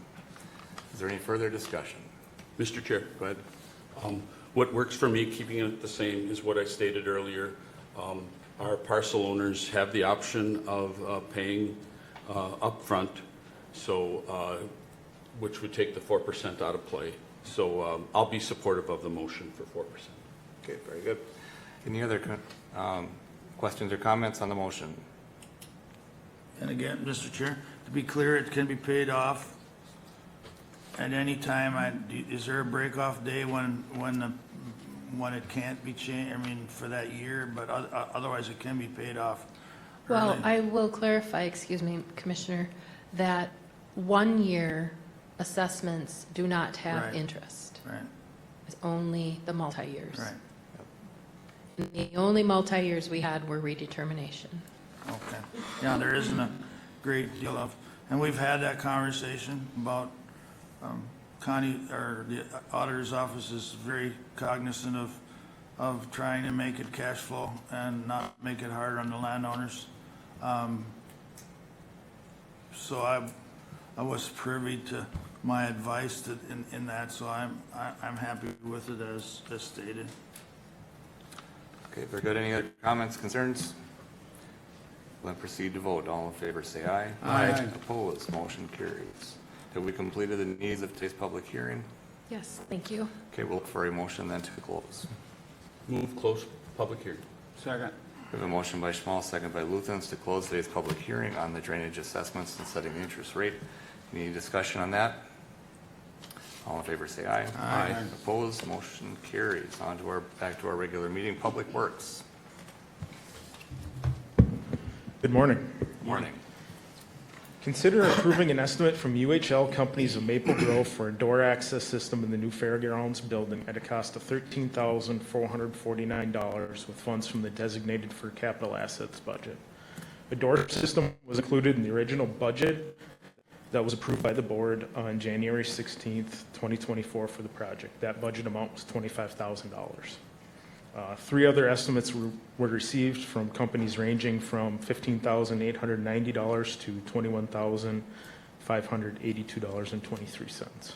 Is there any further discussion? Mr. Chair. Go ahead. What works for me, keeping it the same, is what I stated earlier. Our parcel owners have the option of paying upfront, so which would take the 4% out of play. So I'll be supportive of the motion for 4%. Okay, very good. Any other questions or comments on the motion? And again, Mr. Chair, to be clear, it can be paid off at any time. Is there a break-off day when it can't be changed, I mean, for that year, but otherwise it can be paid off Well, early? I will clarify, excuse me, Commissioner, that 1 year assessments do not have Right. interest. Right, It's only the multi-years. right, And the only multi-years we had were redetermination. okay. Yeah, there isn't a great deal of, and we've had that conversation about, Connie, or the auditor's office is very cognizant of trying to make it cash flow and not make it harder on the landowners. So I was privy to my advice in that, so I'm happy with it as stated. Okay, very good. Any other comments, concerns? We'll proceed to vote. All in favor, say aye. Aye. Opposed? Motion carries. Have we completed the needs of today's public hearing? Yes, thank you. Okay, we'll look for a motion then to close. Move close public hearing. Second. We have a motion by Schmal, second by Luthens to close today's public hearing on the drainage assessments and setting the interest rate. Any discussion on that? All in favor, say aye. Aye. Opposed? Motion carries. On to back to our regular meeting. Public Works. Good morning. Morning. Consider approving an estimate from UHL Companies of Maple Grove for a door access system in the new Fairgrounds building at a cost of $13,449 with funds from the designated for capital assets budget. A door system was included in the original budget that was approved by the board on January 16th, 2024 for the project. That budget amount was $25,000. Three other estimates were received from companies ranging from $15,890 to $21,582.23.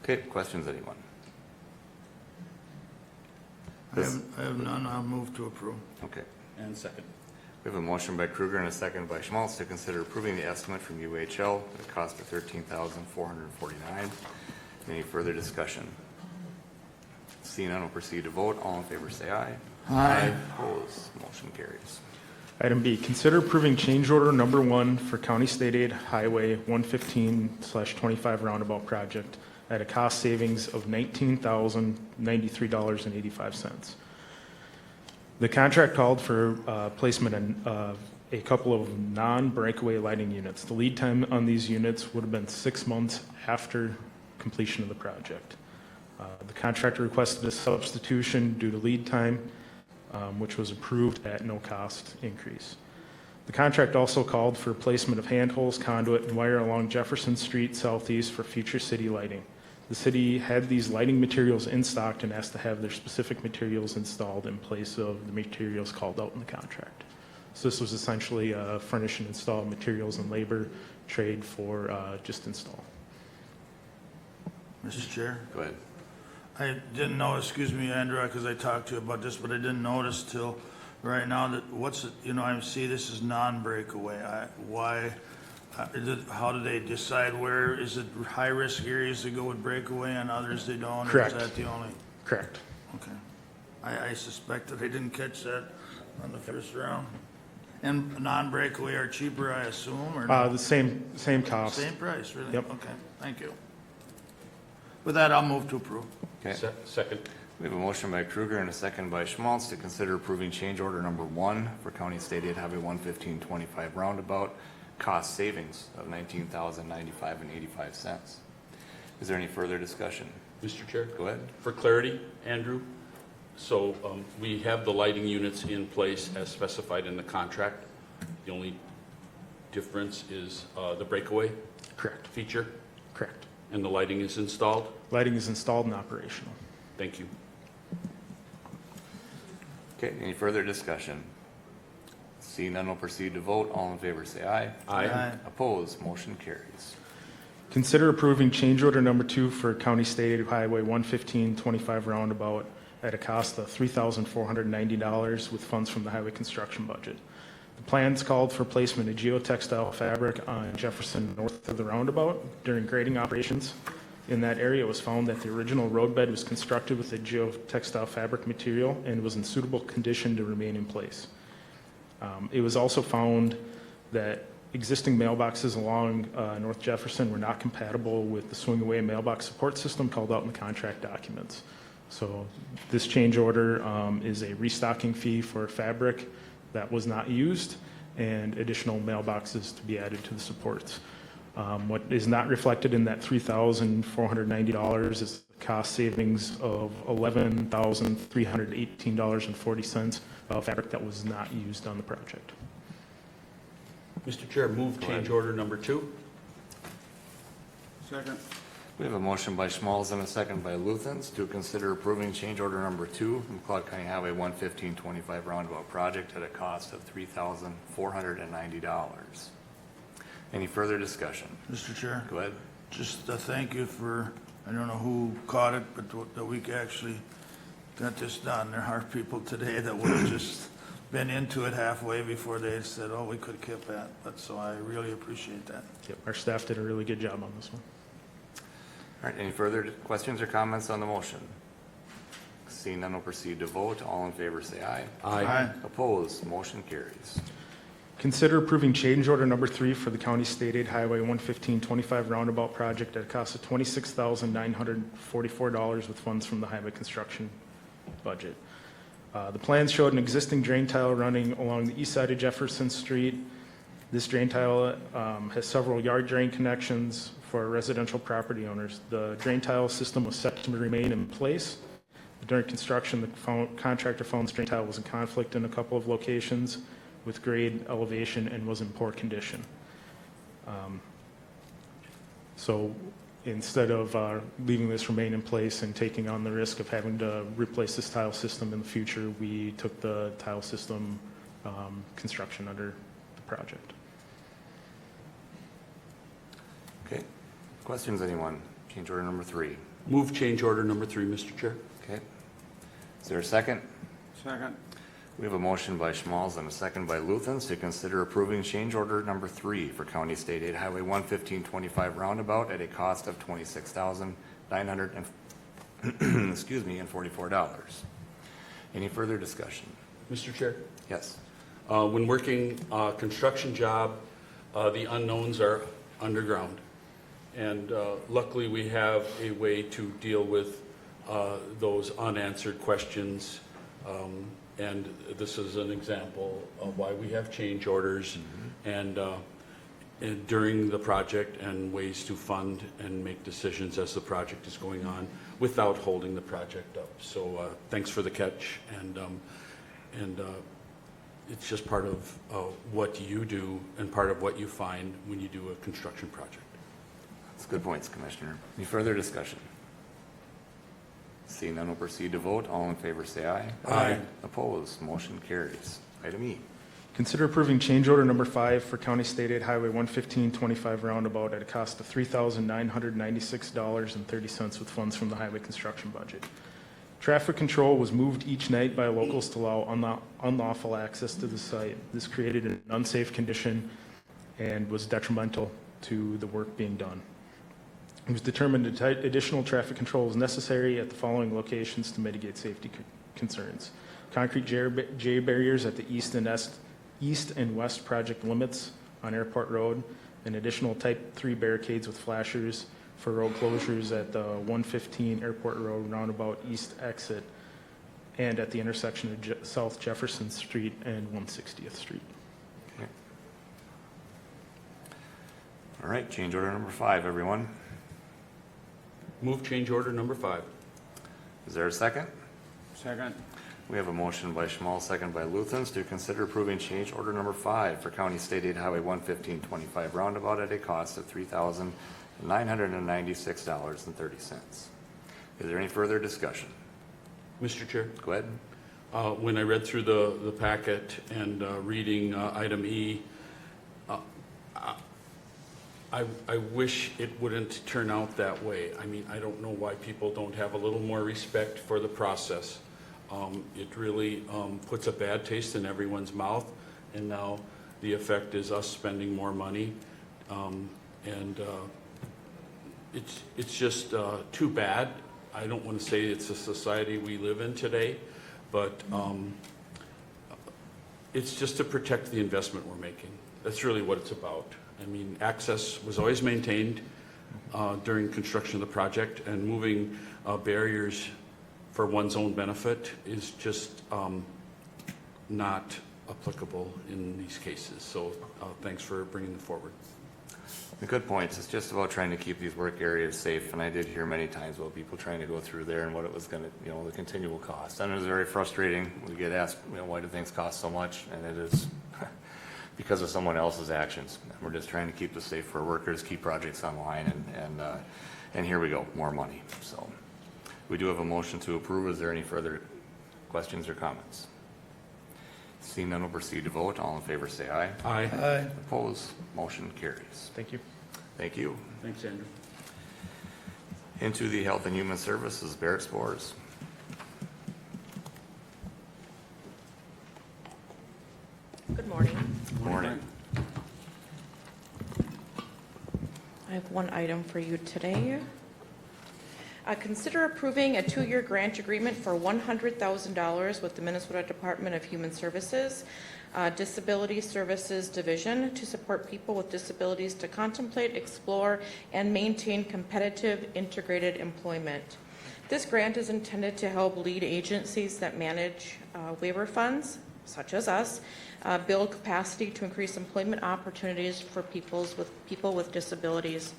Okay, questions, anyone? I have none, I'll move to approve. Okay. And second. We have a motion by Kruger and a second by Schmaltz to consider approving the estimate from UHL at a cost of $13,449. Any further discussion? Seeing none, we'll proceed to vote. All in favor, say aye. Aye. Opposed, motion carries. Item B, consider approving change order number 1 for County State Aid Highway 115/25 roundabout project at a cost savings of $19,093.85. The contract called for placement of a couple of non-breakaway lighting units. The lead time on these units would have been 6 months after completion of the project. The contractor requested a substitution due to lead time, which was approved at no cost increase. The contract also called for placement of handholds, conduit, and wire along Jefferson Street southeast for future city lighting. The city had these lighting materials in stock and asked to have their specific materials installed in place of the materials called out in the contract. So this was essentially furnish and install materials and labor trade for just install. Mr. Chair? Go ahead. I didn't know, excuse me, Andrew, because I talked to you about this, but I didn't notice till right now that I see this is non-breakaway. How do they decide where, is it high-risk areas that go with breakaway and others they don't? Correct. Or is that the only? Correct. Okay. I suspect that I didn't catch that on the first round. And non-breakaway are cheaper, I assume, or? no? The same cost. Same price, really? Yep. Okay, thank you. With that, I'll move to approve. Okay. Second. We have a motion by Kruger and a second by Schmaltz to consider approving change order number 1 for County State Aid Highway 115/25 roundabout, cost savings of $19,095.85. Is there any further discussion? Mr. Chair? Go ahead. For clarity, Andrew, so we have the lighting units in place as specified in the contract. The only difference is the breakaway Correct. feature, Correct. and the lighting is installed? Lighting is installed and operational. Thank you. Okay, any further discussion? Seeing none, we'll proceed to vote. All in favor, say aye. Aye. Opposed, motion carries. Consider approving change order number 2 for County State Aid Highway 115/25 roundabout at a cost of $3,490 with funds from the highway construction budget. The plans called for placement of geotextile fabric on Jefferson north of the roundabout. During grading operations in that area, it was found that the original roadbed was constructed with a geotextile fabric material and was in suitable condition to remain in place. It was also found that existing mailboxes along North Jefferson were not compatible with the swing-away mailbox support system called out in the contract documents. So this change order is a restocking fee for fabric that was not used and additional mailboxes to be added to the supports. What is not reflected in that $3,490 is the cost savings of $11,318.40 of fabric that was not used on the project. Mr. Chair, move change order number 2. Second. We have a motion by Schmaltz and a second by Luthens to consider approving change order number 2 from McLeod County Highway 115/25 roundabout project at a cost of $3,490. Any further discussion? Mr. Chair? Go ahead. Just a thank you for, I don't know who caught it, but that we actually got this done. There are people today that would have just been into it halfway before they said, oh, we could have kept that. But so I really appreciate that. Yep, our staff did a really good job on this one. All right, any further questions or comments on the motion? Seeing none, we'll proceed to vote. All in favor, say aye. Aye. Opposed, motion carries. Consider approving change order number 3 for the County State Aid Highway 115/25 roundabout project at a cost of $26,944 with funds from the highway construction budget. The plans showed an existing drain tile running along the east side of Jefferson Street. This drain tile has several yard drain connections for residential property owners. The drain tile system was set to remain in place. During construction, the contractor found the drain tile was in conflict in a couple of locations with grade, elevation, and was in poor condition. So instead of leaving this remain in place and taking on the risk of having to replace this tile system in the future, we took the tile system construction under the project. Okay. Questions, anyone? Change order number 3. Move change order number 3, Mr. Chair. Okay. Is there a second? Second. We have a motion by Schmalz and a second by Luthens to consider approving change order number 3 for County State Aid Highway 11525 roundabout at a cost of $26,944. Any further discussion? Mr. Chair? Yes. When working a construction job, the unknowns are underground. And luckily, we have a way to deal with those unanswered questions. And this is an example of why we have change orders and during the project, and ways to fund and make decisions as the project is going on without holding the project up. So thanks for the catch, and it's just part of what you do and part of what you find when you do a construction project. That's good points, Commissioner. Any further discussion? Seeing none, we'll proceed to vote. All in favor, say aye. Aye. Opposed, motion carries. Item E. Consider approving change order number 5 for County State Aid Highway 11525 roundabout at a cost of $3,996.30 with funds from the highway construction budget. Traffic control was moved each night by locals to allow unlawful access to the site. This created an unsafe condition and was detrimental to the work being done. It was determined that additional traffic control is necessary at the following locations to mitigate safety concerns: concrete J barriers at the east and west project limits on Airport Road, and additional Type 3 barricades with flashers for road closures at the 115 Airport Road roundabout east exit and at the intersection of South Jefferson Street and 160th Street. Okay. All right, change order number 5, everyone. Move change order number 5. Is there a second? Second. We have a motion by Schmalz, second by Luthens to consider approving change order number 5 for County State Aid Highway 11525 roundabout at a cost of $3,996.30. Is there any further discussion? Mr. Chair? Go ahead. When I read through the packet and reading item E, I wish it wouldn't turn out that way. I mean, I don't know why people don't have a little more respect for the process. It really puts a bad taste in everyone's mouth, and now the effect is us spending more money. It's just too bad. I don't want to say it's a society we live in today, but it's just to protect the investment we're making. That's really what it's about. I mean, access was always maintained during construction of the project, and moving barriers for one's own benefit is just not applicable in these cases. So thanks for bringing them forward. Good points. It's just about trying to keep these work areas safe, and I did hear many times about people trying to go through there and what it was going to, the continual cost. And it was very frustrating. We get asked, why do things cost so much? And it is because of someone else's actions. We're just trying to keep this safe for workers, keep projects online, and here we go, more money. So we do have a motion to approve. Is there any further questions or comments? Seeing none, we'll proceed to vote. All in favor, say aye. Aye. Aye. Opposed, motion carries. Thank you. Thank you. Thanks, Andrew. Into the Health and Human Services, Barrett Spores. Good morning. Good morning. I have one item for you today. Consider approving a 2-year grant agreement for $100,000 with the Minnesota Department of Human Services, Disability Services Division to support people with disabilities to contemplate, explore, and maintain competitive integrated employment. This grant is intended to help lead agencies that manage waiver funds, such as us, build capacity to increase employment opportunities for people with disabilities.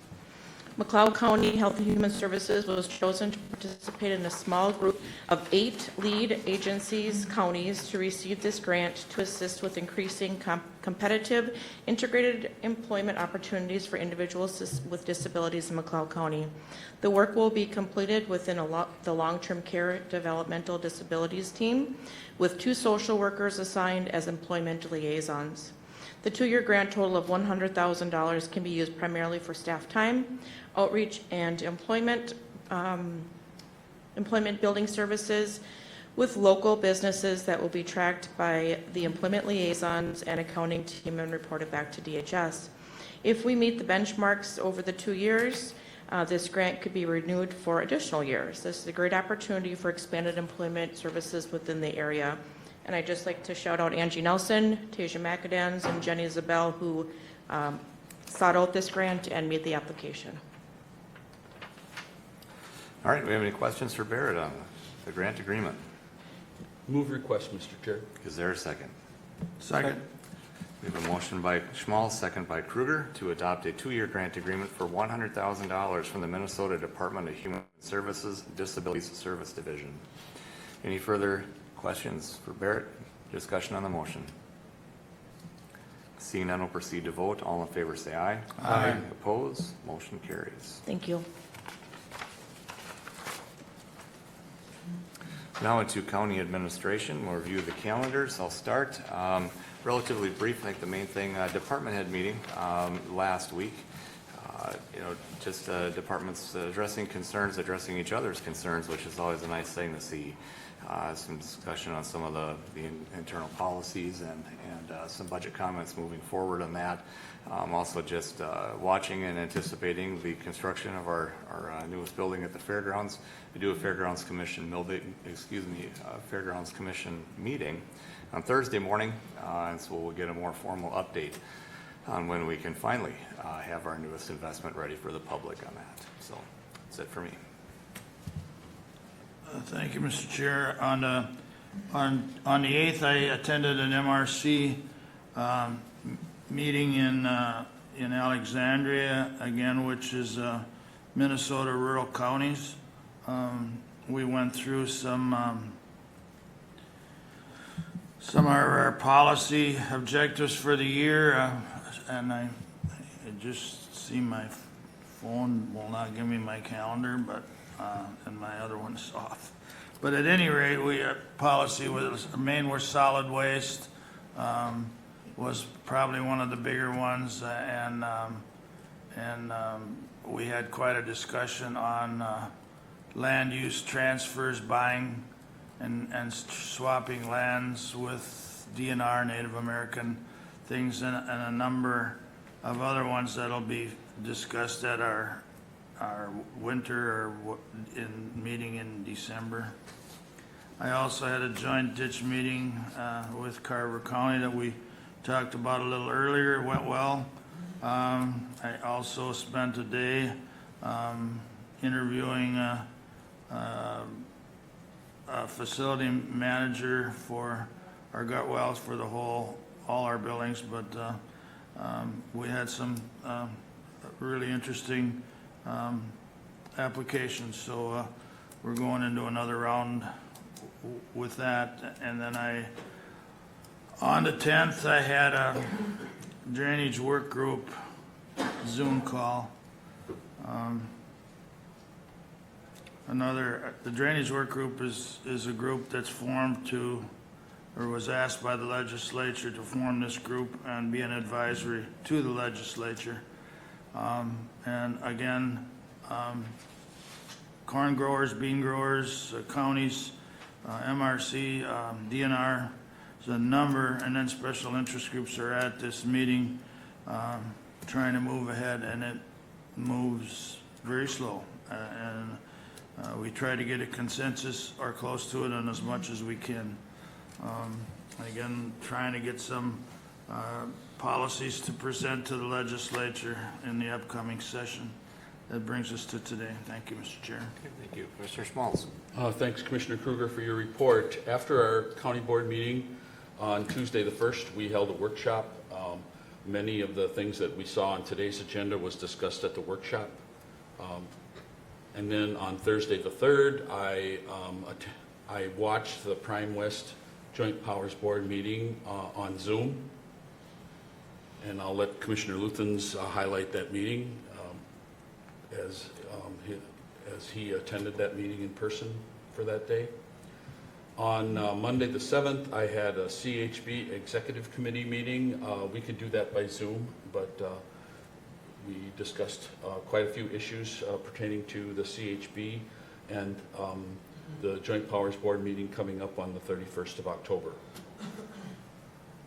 McLeod County Health and Human Services was chosen to participate in a small group of 8 lead agencies, counties, to receive this grant to assist with increasing competitive, integrated employment opportunities for individuals with disabilities in McLeod County. The work will be completed within the long-term care developmental disabilities team, with 2 social workers assigned as employment liaisons. The 2-year grant total of $100,000 can be used primarily for staff time, outreach, and employment building services with local businesses that will be tracked by the employment liaisons and accounting team and reported back to DHS. If we meet the benchmarks over the 2 years, this grant could be renewed for additional years. This is a great opportunity for expanded employment services within the area. And I'd just like to shout out Angie Nelson, Tasia McAdams, and Jenny Isabel, who sought out this grant and made the application. All right, we have any questions for Barrett on the grant agreement? Move request, Mr. Chair. Is there a second? Second. We have a motion by Schmal, second by Kruger, to adopt a 2-year grant agreement for $100,000 from the Minnesota Department of Human Services Disabilities Service Division. Any further questions for Barrett? Discussion on the motion. Seeing none, we'll proceed to vote. All in favor say aye. Aye. Opposed? Motion carries. Thank you. Now into county administration. We'll review the calendars. I'll start. Relatively brief. I think the main thing, department head meeting last week. Just departments addressing concerns, addressing each other's concerns, which is always a nice thing to see. Some discussion on some of the internal policies and some budget comments moving forward on that. Also just watching and anticipating the construction of our newest building at the fairgrounds. We do a Fairgrounds Commission Fairgrounds Commission meeting on Thursday morning, and so we'll get a more formal update on when we can finally have our newest investment ready for the public on that. So that's it for me. Thank you, Mr. Chair. On the 8th, I attended an MRC meeting in Alexandria, again, which is Minnesota rural counties. We went through some of our policy objectives for the year, and I just see my phone will not give me my calendar, but and my other one's off. But at any rate, policy was main was solid waste, was probably one of the bigger ones, and we had quite a discussion on land use transfers, buying and swapping lands with DNR, Native American things, and a number of other ones that'll be discussed at our winter or meeting in December. I also had a joint ditch meeting with Carver County that we talked about a little earlier. It went well. I also spent a day interviewing a facility manager for our gut wells for all our buildings, but we had some really interesting applications, so we're going into another round with that. And then on the 10th, I had a drainage work group Zoom call. The drainage work group is a group that's formed was asked by the legislature to form this group and be an advisory to the legislature. And again, corn growers, bean growers, counties, MRC, DNR, there's a number, and then special interest groups are at this meeting trying to move ahead, and it moves very slow. And we try to get a consensus or close to it on as much as we can. Again, trying to get some policies to present to the legislature in the upcoming session. That brings us to today. Thank you, Mr. Chair. Okay, thank you. Commissioner Schmaltz. Thanks, Commissioner Kruger, for your report. After our county board meeting on Tuesday the 1st, we held a workshop. Many of the things that we saw on today's agenda was discussed at the workshop. And then on Thursday the 3rd, I watched the Prime West Joint Powers Board meeting on Zoom. And I'll let Commissioner Luthens highlight that meeting as he attended that meeting in person for that day. On Monday the 7th, I had a CHB Executive Committee meeting. We could do that by Zoom, but we discussed quite a few issues pertaining to the CHB and the Joint Powers Board meeting coming up on the 31st of October.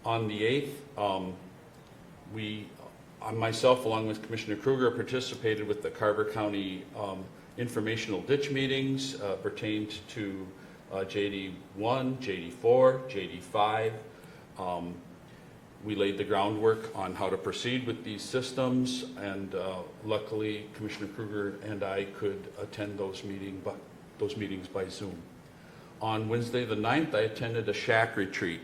On the 8th, myself, along with Commissioner Kruger, participated with the Carver County informational ditch meetings pertained to JD1, JD4, JD5. We laid the groundwork on how to proceed with these systems, and luckily Commissioner Kruger and I could attend those meetings by Zoom. On Wednesday the 9th, I attended a SHAC retreat.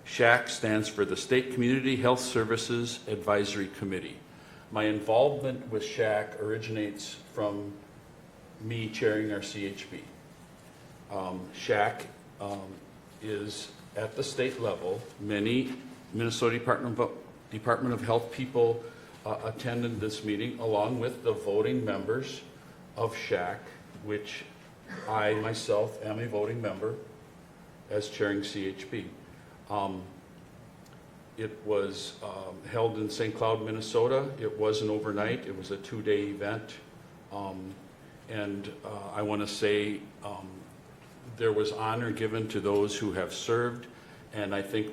SHAC stands for the State Community Health Services Advisory Committee. My involvement with SHAC originates from me chairing our CHB. SHAC is at the state level. Many Minnesota Department of Health people attended this meeting, along with the voting members of SHAC, which I myself am a voting member as chairing CHB. It was held in St. Cloud, Minnesota. It wasn't overnight. It was a 2-day event. I want to say there was honor given to those who have served, and I think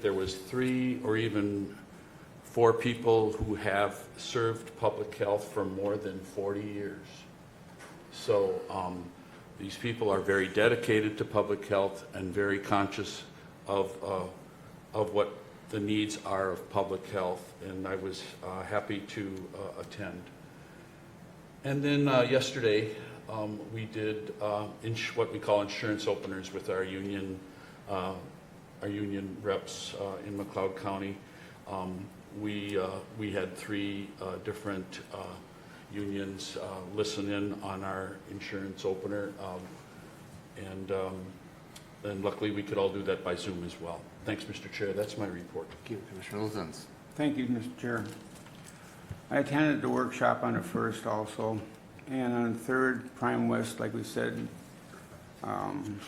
there was 3 or even 4 people who have served public health for more than 40 years. So these people are very dedicated to public health and very conscious of what the needs are of public health, and I was happy to attend. And then yesterday, we did what we call insurance openers with our union reps in McLeod County. We had 3 different unions listen in on our insurance opener, and luckily we could all do that by Zoom as well. Thanks, Mr. Chair. That's my report. Thank you, Commissioner Luthens. Thank you, Mr. Chair. I attended the workshop on the 1st also, and on the 3rd, Prime West, like we said, I'm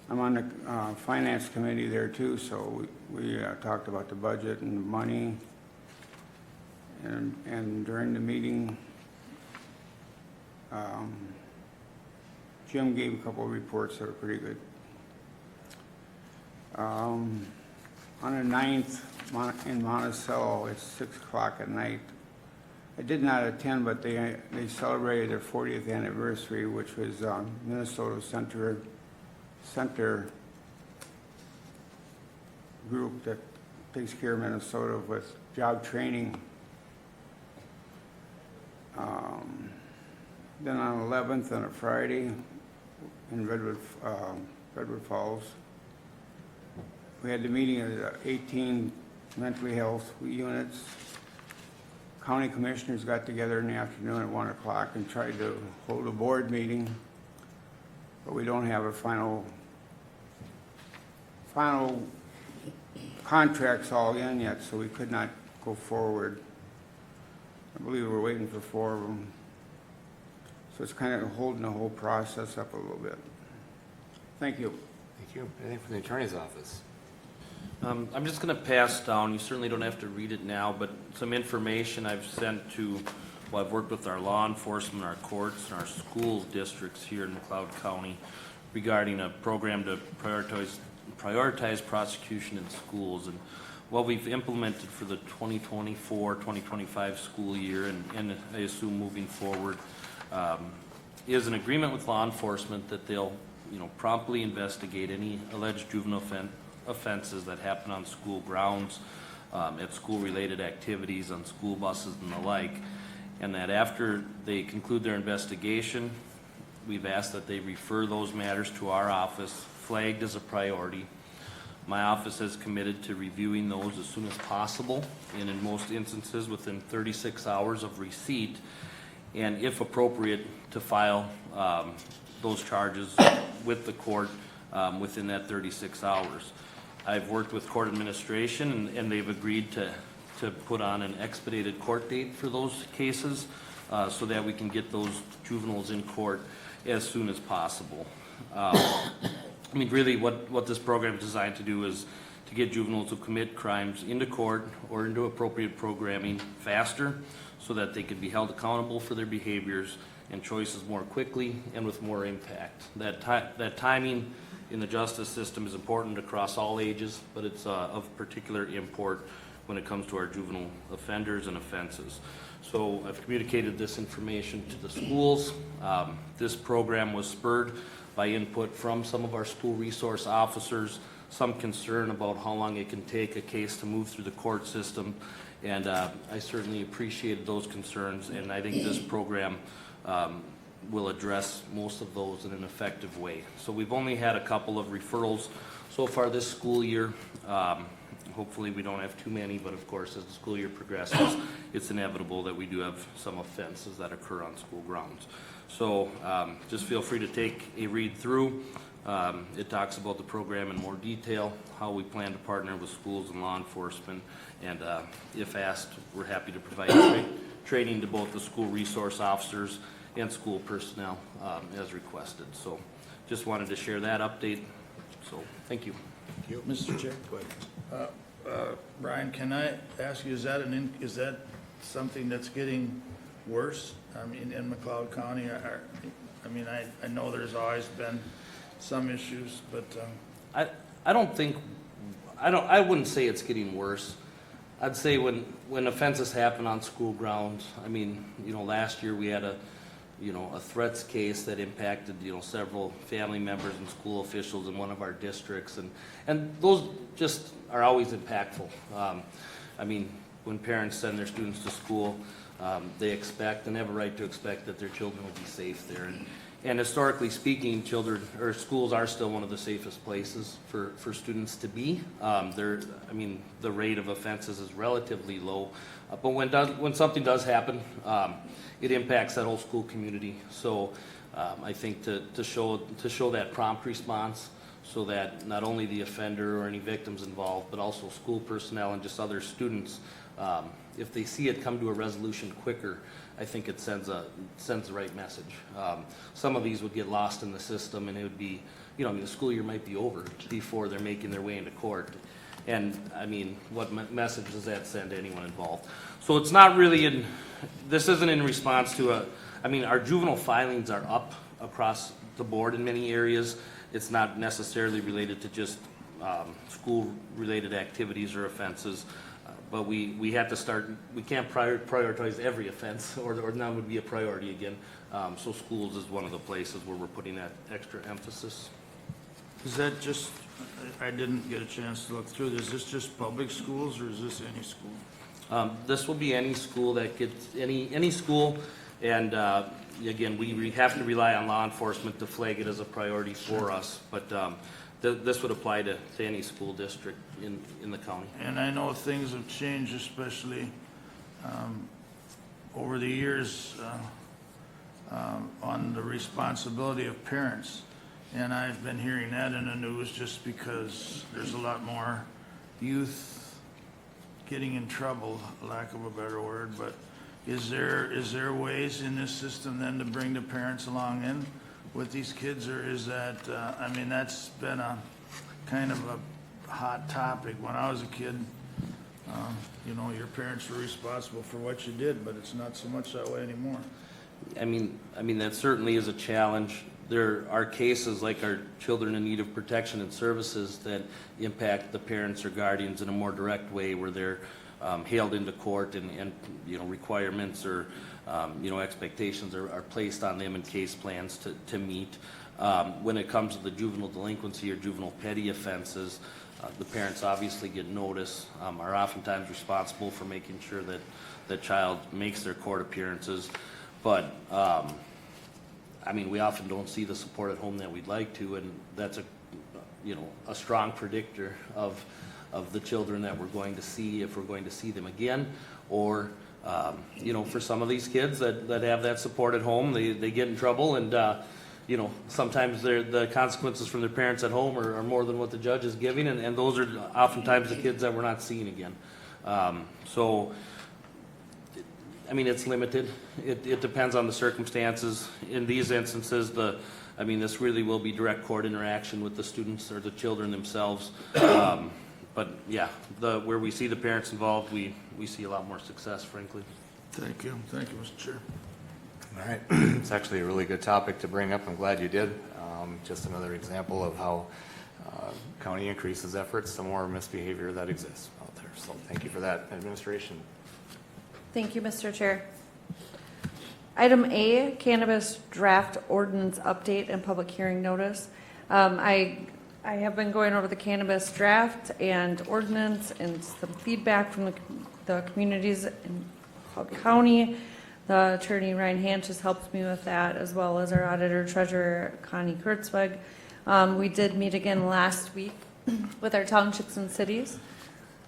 on the Finance Committee there too, so we talked about the budget and the money, and during the meeting, Jim gave a couple of reports that were pretty good. On the 9th, in Monticello, it's 6 o'clock at night. I did not attend, but they celebrated their 40th anniversary, which was Minnesota Center group that takes care of Minnesota with job training. Then on the 11th, on a Friday, in Redwood Falls, we had the meeting of 18 mentally health units. County commissioners got together in the afternoon at 1 o'clock and tried to hold a board meeting, but we don't have a final contracts all in yet, so we could not go forward. I believe we're waiting for 4 of them. So it's kind of holding the whole process up a little bit. Thank you. Thank you. Anything from the Attorney's Office? I'm just going to pass down, you certainly don't have to read it now, but some information I've sent to, well, I've worked with our law enforcement, our courts, and our school districts here in McLeod County regarding a program to prioritize prosecution in schools. And what we've implemented for the 2024-2025 school year, and I assume moving forward, is an agreement with law enforcement that they'll promptly investigate any alleged juvenile offenses that happen on school grounds, at school-related activities, on school buses and the like, and that after they conclude their investigation, we've asked that they refer those matters to our office, flagged as a priority. My office has committed to reviewing those as soon as possible, and in most instances, within 36 hours of receipt, and if appropriate, to file those charges with the court within that 36 hours. I've worked with court administration, and they've agreed to put on an expedited court date for those cases so that we can get those juveniles in court as soon as possible. I mean, really what this program is designed to do is to get juveniles who commit crimes into court or into appropriate programming faster so that they can be held accountable for their behaviors and choices more quickly and with more impact. That timing in the justice system is important across all ages, but it's of particular import when it comes to our juvenile offenders and offenses. So I've communicated this information to the schools. This program was spurred by input from some of our school resource officers, some concern about how long it can take a case to move through the court system, and I certainly appreciated those concerns, and I think this program will address most of those in an effective way. So we've only had a couple of referrals so far this school year. Hopefully we don't have too many, but of course as the school year progresses, it's inevitable that we do have some offenses that occur on school grounds. So just feel free to take a read through. It talks about the program in more detail, how we plan to partner with schools and law enforcement, and if asked, we're happy to provide training to both the school resource officers and school personnel as requested. So just wanted to share that update. So thank you. Thank you. Mr. Chair? Go ahead. Brian, can I ask you, is that something that's getting worse? I mean, in McLeod County, I know there's always been some issues, but I wouldn't say it's getting worse. I'd say when offenses happen on school grounds, I mean, last year we had a threats case that impacted, several family members and school officials in one of our districts, and those just are always impactful. I mean, when parents send their students to school, they expect and have a right to expect that their children will be safe there. And historically speaking, schools are still one of the safest places for students to be. The rate of offenses is relatively low, but when something does happen, it impacts that whole school community. So I think to show that prompt response, so that not only the offender or any victims involved, but also school personnel and just other students, if they see it come to a resolution quicker, I think it sends the right message. Some of these would get lost in the system, and it would be, the school year might be over before they're making their way into court. And I mean, what message does that send to anyone involved? So it's not really this isn't in response to our juvenile filings are up across the board in many areas. It's not necessarily related to just school-related activities or offenses. But we have to start, we can't prioritize every offense, or none would be a priority again. So schools is one of the places where we're putting that extra emphasis. is that just, I didn't get a chance to look through this. Is this just public schools, or is this any school? This will be any school that gets, any school, and again, we have to rely on law enforcement to flag it as a priority for us, but this would apply to any school district in the county. And I know things have changed, especially over the years on the responsibility of parents. And I've been hearing that in the news just because there's a lot more youth getting in trouble, lack of a better word. But is there ways in this system then to bring the parents along in with these kids, or is that, that's been a kind of a hot topic. When I was a kid, your parents were responsible for what you did, but it's not so much that way anymore. I mean that certainly is a challenge. There are cases like our children in need of protection and services that impact the parents or guardians in a more direct way, where they're hailed into court and requirements or expectations are placed on them and case plans to meet. When it comes to the juvenile delinquency or juvenile petty offenses, the parents obviously get notice, are oftentimes responsible for making sure that the child makes their court appearances. But we often don't see the support at home that we'd like to, and that's a strong predictor of the children that we're going to see, if we're going to see them again, or, for some of these kids that have that support at home, they get in trouble, and, sometimes the consequences from their parents at home are more than what the judge is giving, and those are oftentimes the kids that we're not seeing again. It's limited. It depends on the circumstances. In these instances, this really will be direct court interaction with the students or the children themselves. But yeah, where we see the parents involved, we see a lot more success, frankly. Thank you, Mr. Chair. All right, it's actually a really good topic to bring up. I'm glad you did. Just another example of how county increases efforts, the more misbehavior that exists out there. So thank you for that, administration. Thank you, Mr. Chair. Item A, cannabis draft ordinance update and public hearing notice. I have been going over the cannabis draft and ordinance and some feedback from the communities in McLeod County. The attorney Ryan Hanch has helped me with that, as well as our auditor treasurer Connie Kurtzweg. We did meet again last week with our townships and cities,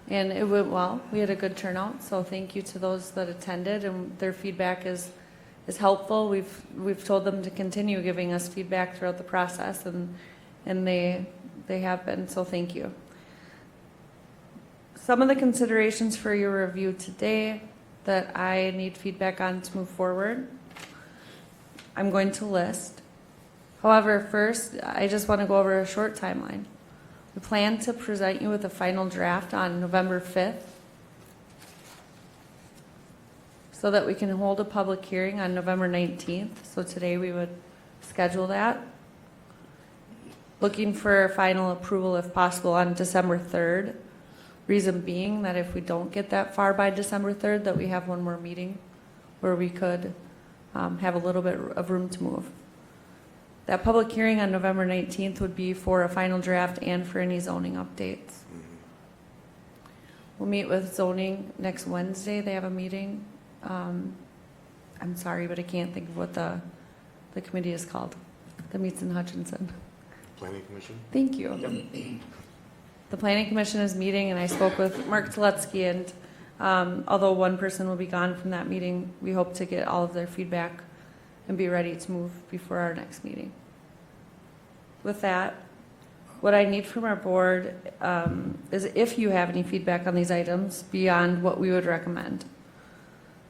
and it went well. We had a good turnout, so thank you to those that attended, and their feedback is helpful. We've told them to continue giving us feedback throughout the process, and they have been, so thank you. Some of the considerations for your review today that I need feedback on to move forward, I'm going to list. However, first, I just want to go over a short timeline. We plan to present you with a final draft on November 5th so that we can hold a public hearing on November 19th. So today we would schedule that. Looking for final approval if possible on December 3rd. Reason being that if we don't get that far by December 3rd, that we have one more meeting where we could have a little bit of room to move. That public hearing on November 19th would be for a final draft and for any zoning updates. We'll meet with zoning next Wednesday. They have a meeting. I'm sorry, but I can't think of what the committee is called. That meets in Hutchinson. Planning Commission? Thank you. The Planning Commission is meeting, and I spoke with Mark Tuletsky, and although one person will be gone from that meeting, we hope to get all of their feedback and be ready to move before our next meeting. With that, what I need from our board is if you have any feedback on these items beyond what we would recommend.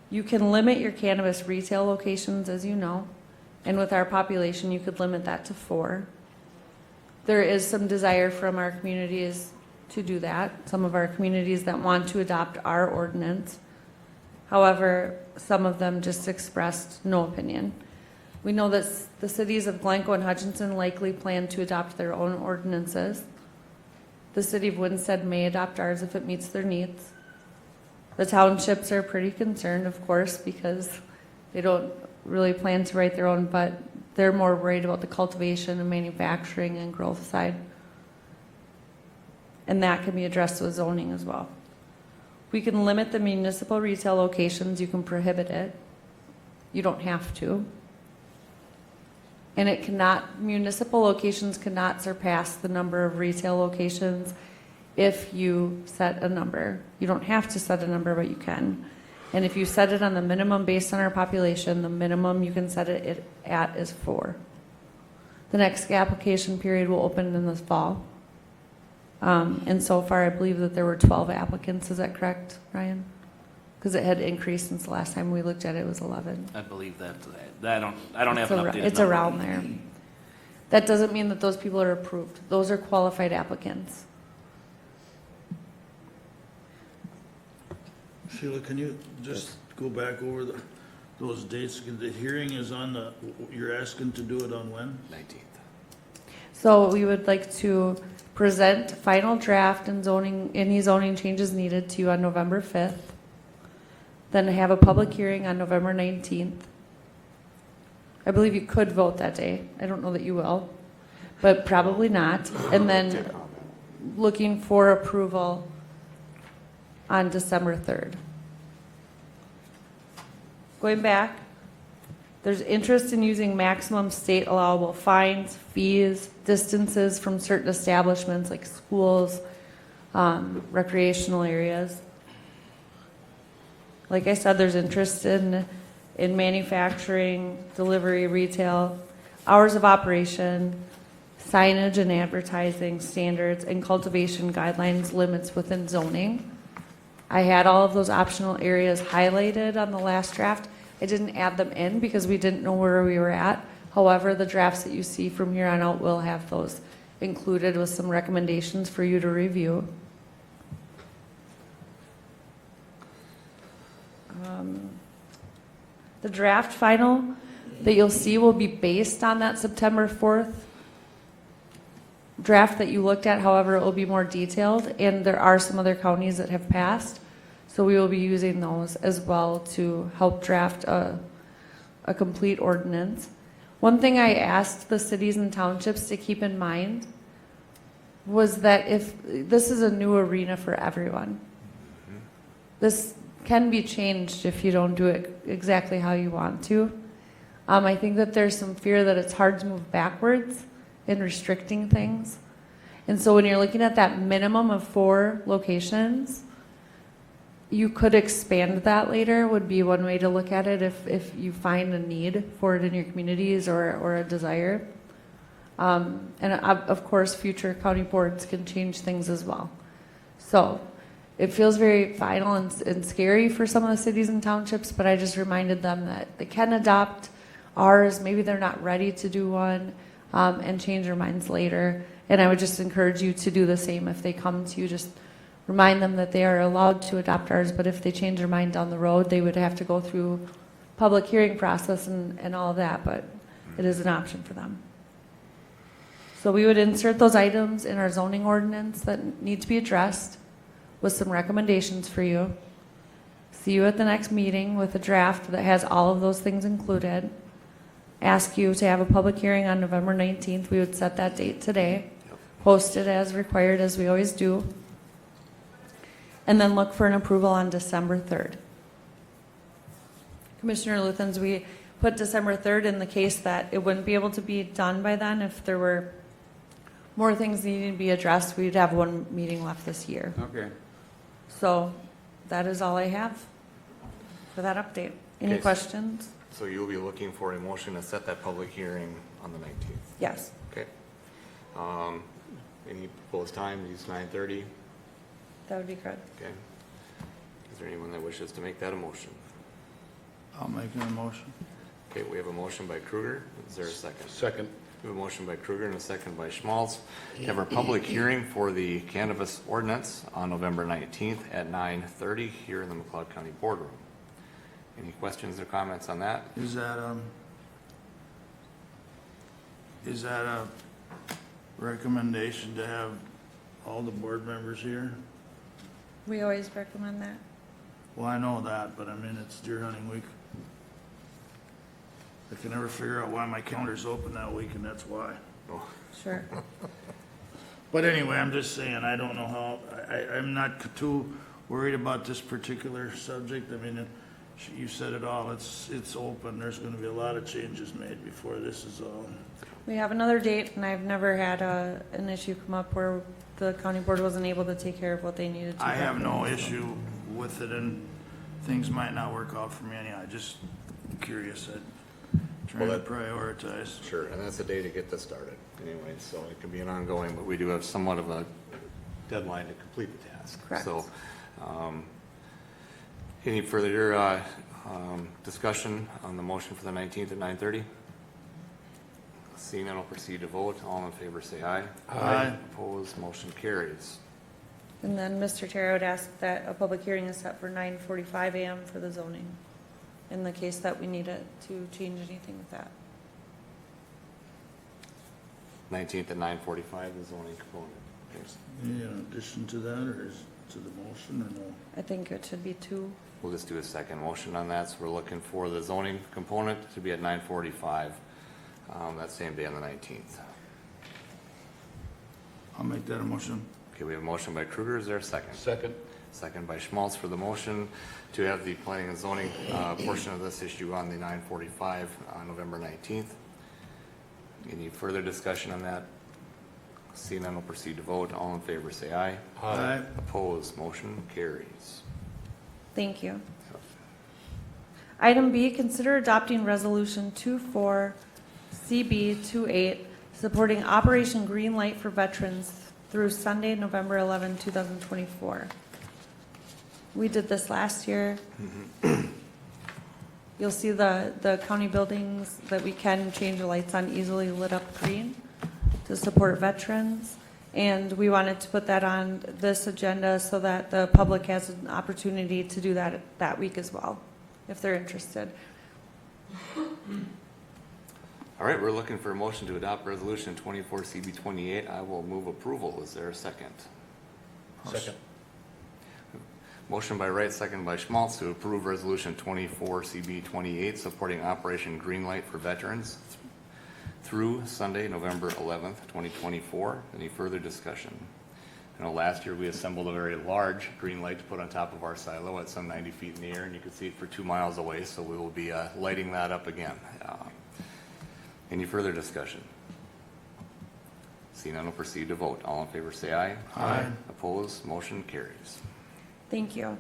You can limit your cannabis retail locations, as you know, and with our population, you could limit that to 4. There is some desire from our communities to do that, some of our communities that want to adopt our ordinance. However, some of them just expressed no opinion. We know that the cities of Glencoe and Hutchinson likely plan to adopt their own ordinances. The city of Winsted may adopt ours if it meets their needs. The townships are pretty concerned, of course, because they don't really plan to write their own, but they're more worried about the cultivation and manufacturing and growth side. And that can be addressed with zoning as well. We can limit the municipal retail locations. You can prohibit it. You don't have to. And municipal locations cannot surpass the number of retail locations if you set a number. You don't have to set a number, but you can. And if you set it on the minimum based on our population, the minimum you can set it at is 4. The next application period will open in the fall. And so far, I believe that there were 12 applicants. Is that correct, Ryan? Because it had increased since the last time we looked at it, it was 11. I believe that. I don't have an updated It's number. around there. That doesn't mean that those people are approved. Those are qualified applicants. Sheila, can you just go back over those dates? The hearing is on you're asking to do it on when? 19th. So we would like to present final draft and any zoning changes needed to you on November 5th. Then have a public hearing on November 19th. I believe you could vote that day. I don't know that you will, but probably not. And then looking for approval on December 3rd. Going back, There's interest in using maximum state allowable fines, fees, distances from certain establishments like schools, recreational areas. Like I said, there's interest in manufacturing, delivery, retail, hours of operation, signage and advertising standards, and cultivation guidelines limits within zoning. I had all of those optional areas highlighted on the last draft. I didn't add them in because we didn't know where we were at. However, the drafts that you see from here on out will have those included with some recommendations for you to review. The draft final that you'll see will be based on that September 4th draft that you looked at. However, it will be more detailed, and there are some other counties that have passed. So we will be using those as well to help draft a complete ordinance. One thing I asked the cities and townships to keep in mind was that if this is a new arena for everyone, this can be changed if you don't do it exactly how you want to. I think that there's some fear that it's hard to move backwards in restricting things. And so when you're looking at that minimum of 4 locations, you could expand that later, would be one way to look at it if you find a need for it in your communities or a desire. And of course, future county boards can change things as well. So it feels very final and scary for some of the cities and townships, but I just reminded them that they can adopt ours. Maybe they're not ready to do one and change their minds later. And I would just encourage you to do the same if they come to you. Just remind them that they are allowed to adopt ours, but if they change their mind down the road, they would have to go through public hearing process and all of that, but it is an option for them. So we would insert those items in our zoning ordinance that need to be addressed with some recommendations for you. See you at the next meeting with a draft that has all of those things included. Ask you to have a public hearing on November 19th. We would set that date today. Post it as required, as we always do. And then look for an approval on December 3rd. Commissioner Luthens, we put December 3rd in the case that it wouldn't be able to be done by then. If there were more things needing to be addressed, we'd have one meeting left this year. Okay. So that is all I have for that update. Any Okay. questions? So you'll be looking for a motion to set that public hearing on the 19th? Yes. Okay. Any proposed time, use 9:30? That would be good. Okay. Is there anyone that wishes to make that a motion? I'll make a motion. Okay, we have a motion by Kruger. Is there a second? Second. We have a motion by Kruger and a second by Schmaltz to have our public hearing for the cannabis ordinance on November 19th at 9:30 here in the McLeod County Boardroom. Any questions or comments on that? Is that a recommendation to have all the board members here? We always recommend that. Well, I know that, but I mean, it's deer hunting week. I can never figure out why my calendar's open that week, and that's why. Sure. But anyway, I'm just saying, I don't know how, I'm not too worried about this particular subject. I mean, you said it all, it's open, there's gonna be a lot of changes made before this is all. We have another date, and I've never had an issue come up where the county board wasn't able to take care of what they needed to. I have no issue with it, and things might not work out for me anyhow, I'm just curious, trying to prioritize. Sure, and that's the day to get this started anyway, so it can be an ongoing, but we do have somewhat of a deadline to complete the task. Correct. So, any further discussion on the motion for the 19th at 9:30? Seeing none, I'll proceed to vote. All in favor say aye. Aye. Opposed, motion carries. And then Mr. Terra would ask that a public hearing is set for 9:45 a.m. for the zoning, in the case that we need it to change anything with that. 19th at 9:45, the zoning component. Yes. Any addition to that, or is it to the motion, or no? I think it should be 2. We'll just do a second motion on that. So we're looking for the zoning component to be at 9:45, that same day on the 19th. I'll make that a motion. Okay, we have a motion by Kruger. Is there a second? Second. Second by Schmaltz for the motion to have the planning and zoning portion of this issue on the 9:45 on November 19th. Any further discussion on that? Seeing none, we'll proceed to vote. All in favor, say aye. Aye. Opposed, motion carries. Thank you. Item B, consider adopting Resolution 24CB28, supporting Operation Green Light for Veterans through Sunday, November 11, 2024. We did this last year. You'll see the county buildings that we can change the lights on easily lit up green to support veterans. And we wanted to put that on this agenda so that the public has an opportunity to do that week as well, if they're interested. All right, we're looking for a motion to adopt Resolution 24CB28. I will move approval. Is there a second? Second. Motion by Wright, second by Schmaltz to approve Resolution 24CB28, supporting Operation Greenlight for Veterans through Sunday, November 11th, 2024. Any further discussion? I know last year we assembled a very large green light to put on top of our silo at some 90 feet in the air, and you could see it for 2 miles away, so we will be lighting that up again. Any further discussion? Seeing none, we'll proceed to vote. All in favor say aye. Aye. Opposed, motion carries. Thank you.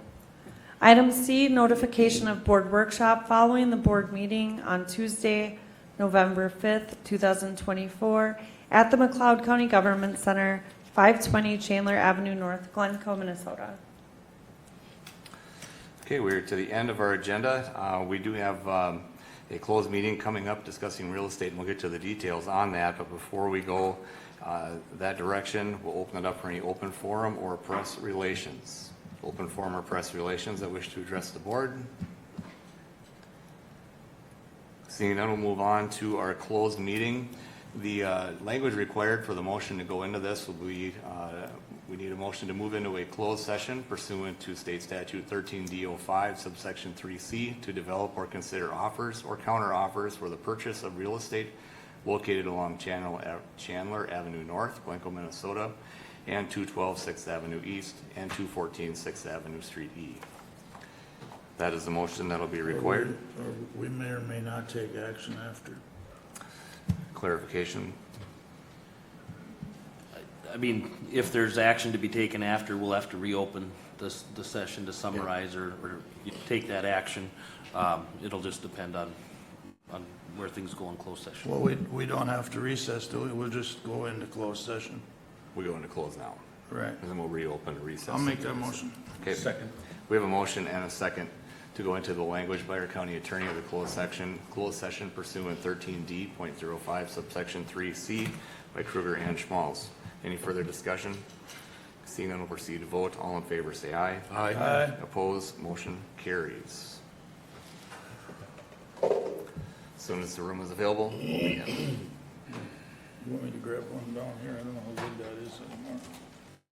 Item C, notification of board workshop following the board meeting on Tuesday, November 5th, 2024, at the McLeod County Government Center, 520 Chandler Avenue North, Glencoe, Minnesota. Okay, we're to the end of our agenda. We do have a closed meeting coming up discussing real estate, and we'll get to the details on that. But before we go that direction, we'll open it up for any open forum or press relations. Open forum or press relations that wish to address the board. Seeing none, we'll move on to our closed meeting. The language required for the motion to go into this will be, we need a motion to move into a closed session pursuant to State Statute 13D05, subsection 3C, to develop or consider offers or counter offers for the purchase of real estate located along Chandler Avenue North, Glencoe, Minnesota, and 212 6th Avenue East, and 214 6th Avenue Street E. That is the motion that will be required. Or we may or may not take action after. Clarification. I mean, if there's action to be taken after, we'll have to reopen the session to summarize or you take that action. It'll just depend on where things go in closed session. Well, we don't have to recess, do we? We'll just go into closed session. We go into close now, Right. and then we'll reopen and recess. I'll make that motion. Okay. Second. We have a motion and a second to go into the language by our county attorney of the closed session pursuant 13D.05 subsection 3C by Kruger and Schmaltz. Any further discussion? Seeing none, we'll proceed to vote. All in favor say aye. Aye. Aye. Opposed, motion carries. As soon as the room is available, we'll be in. You want me to grab one down here? I don't know how good that is anymore.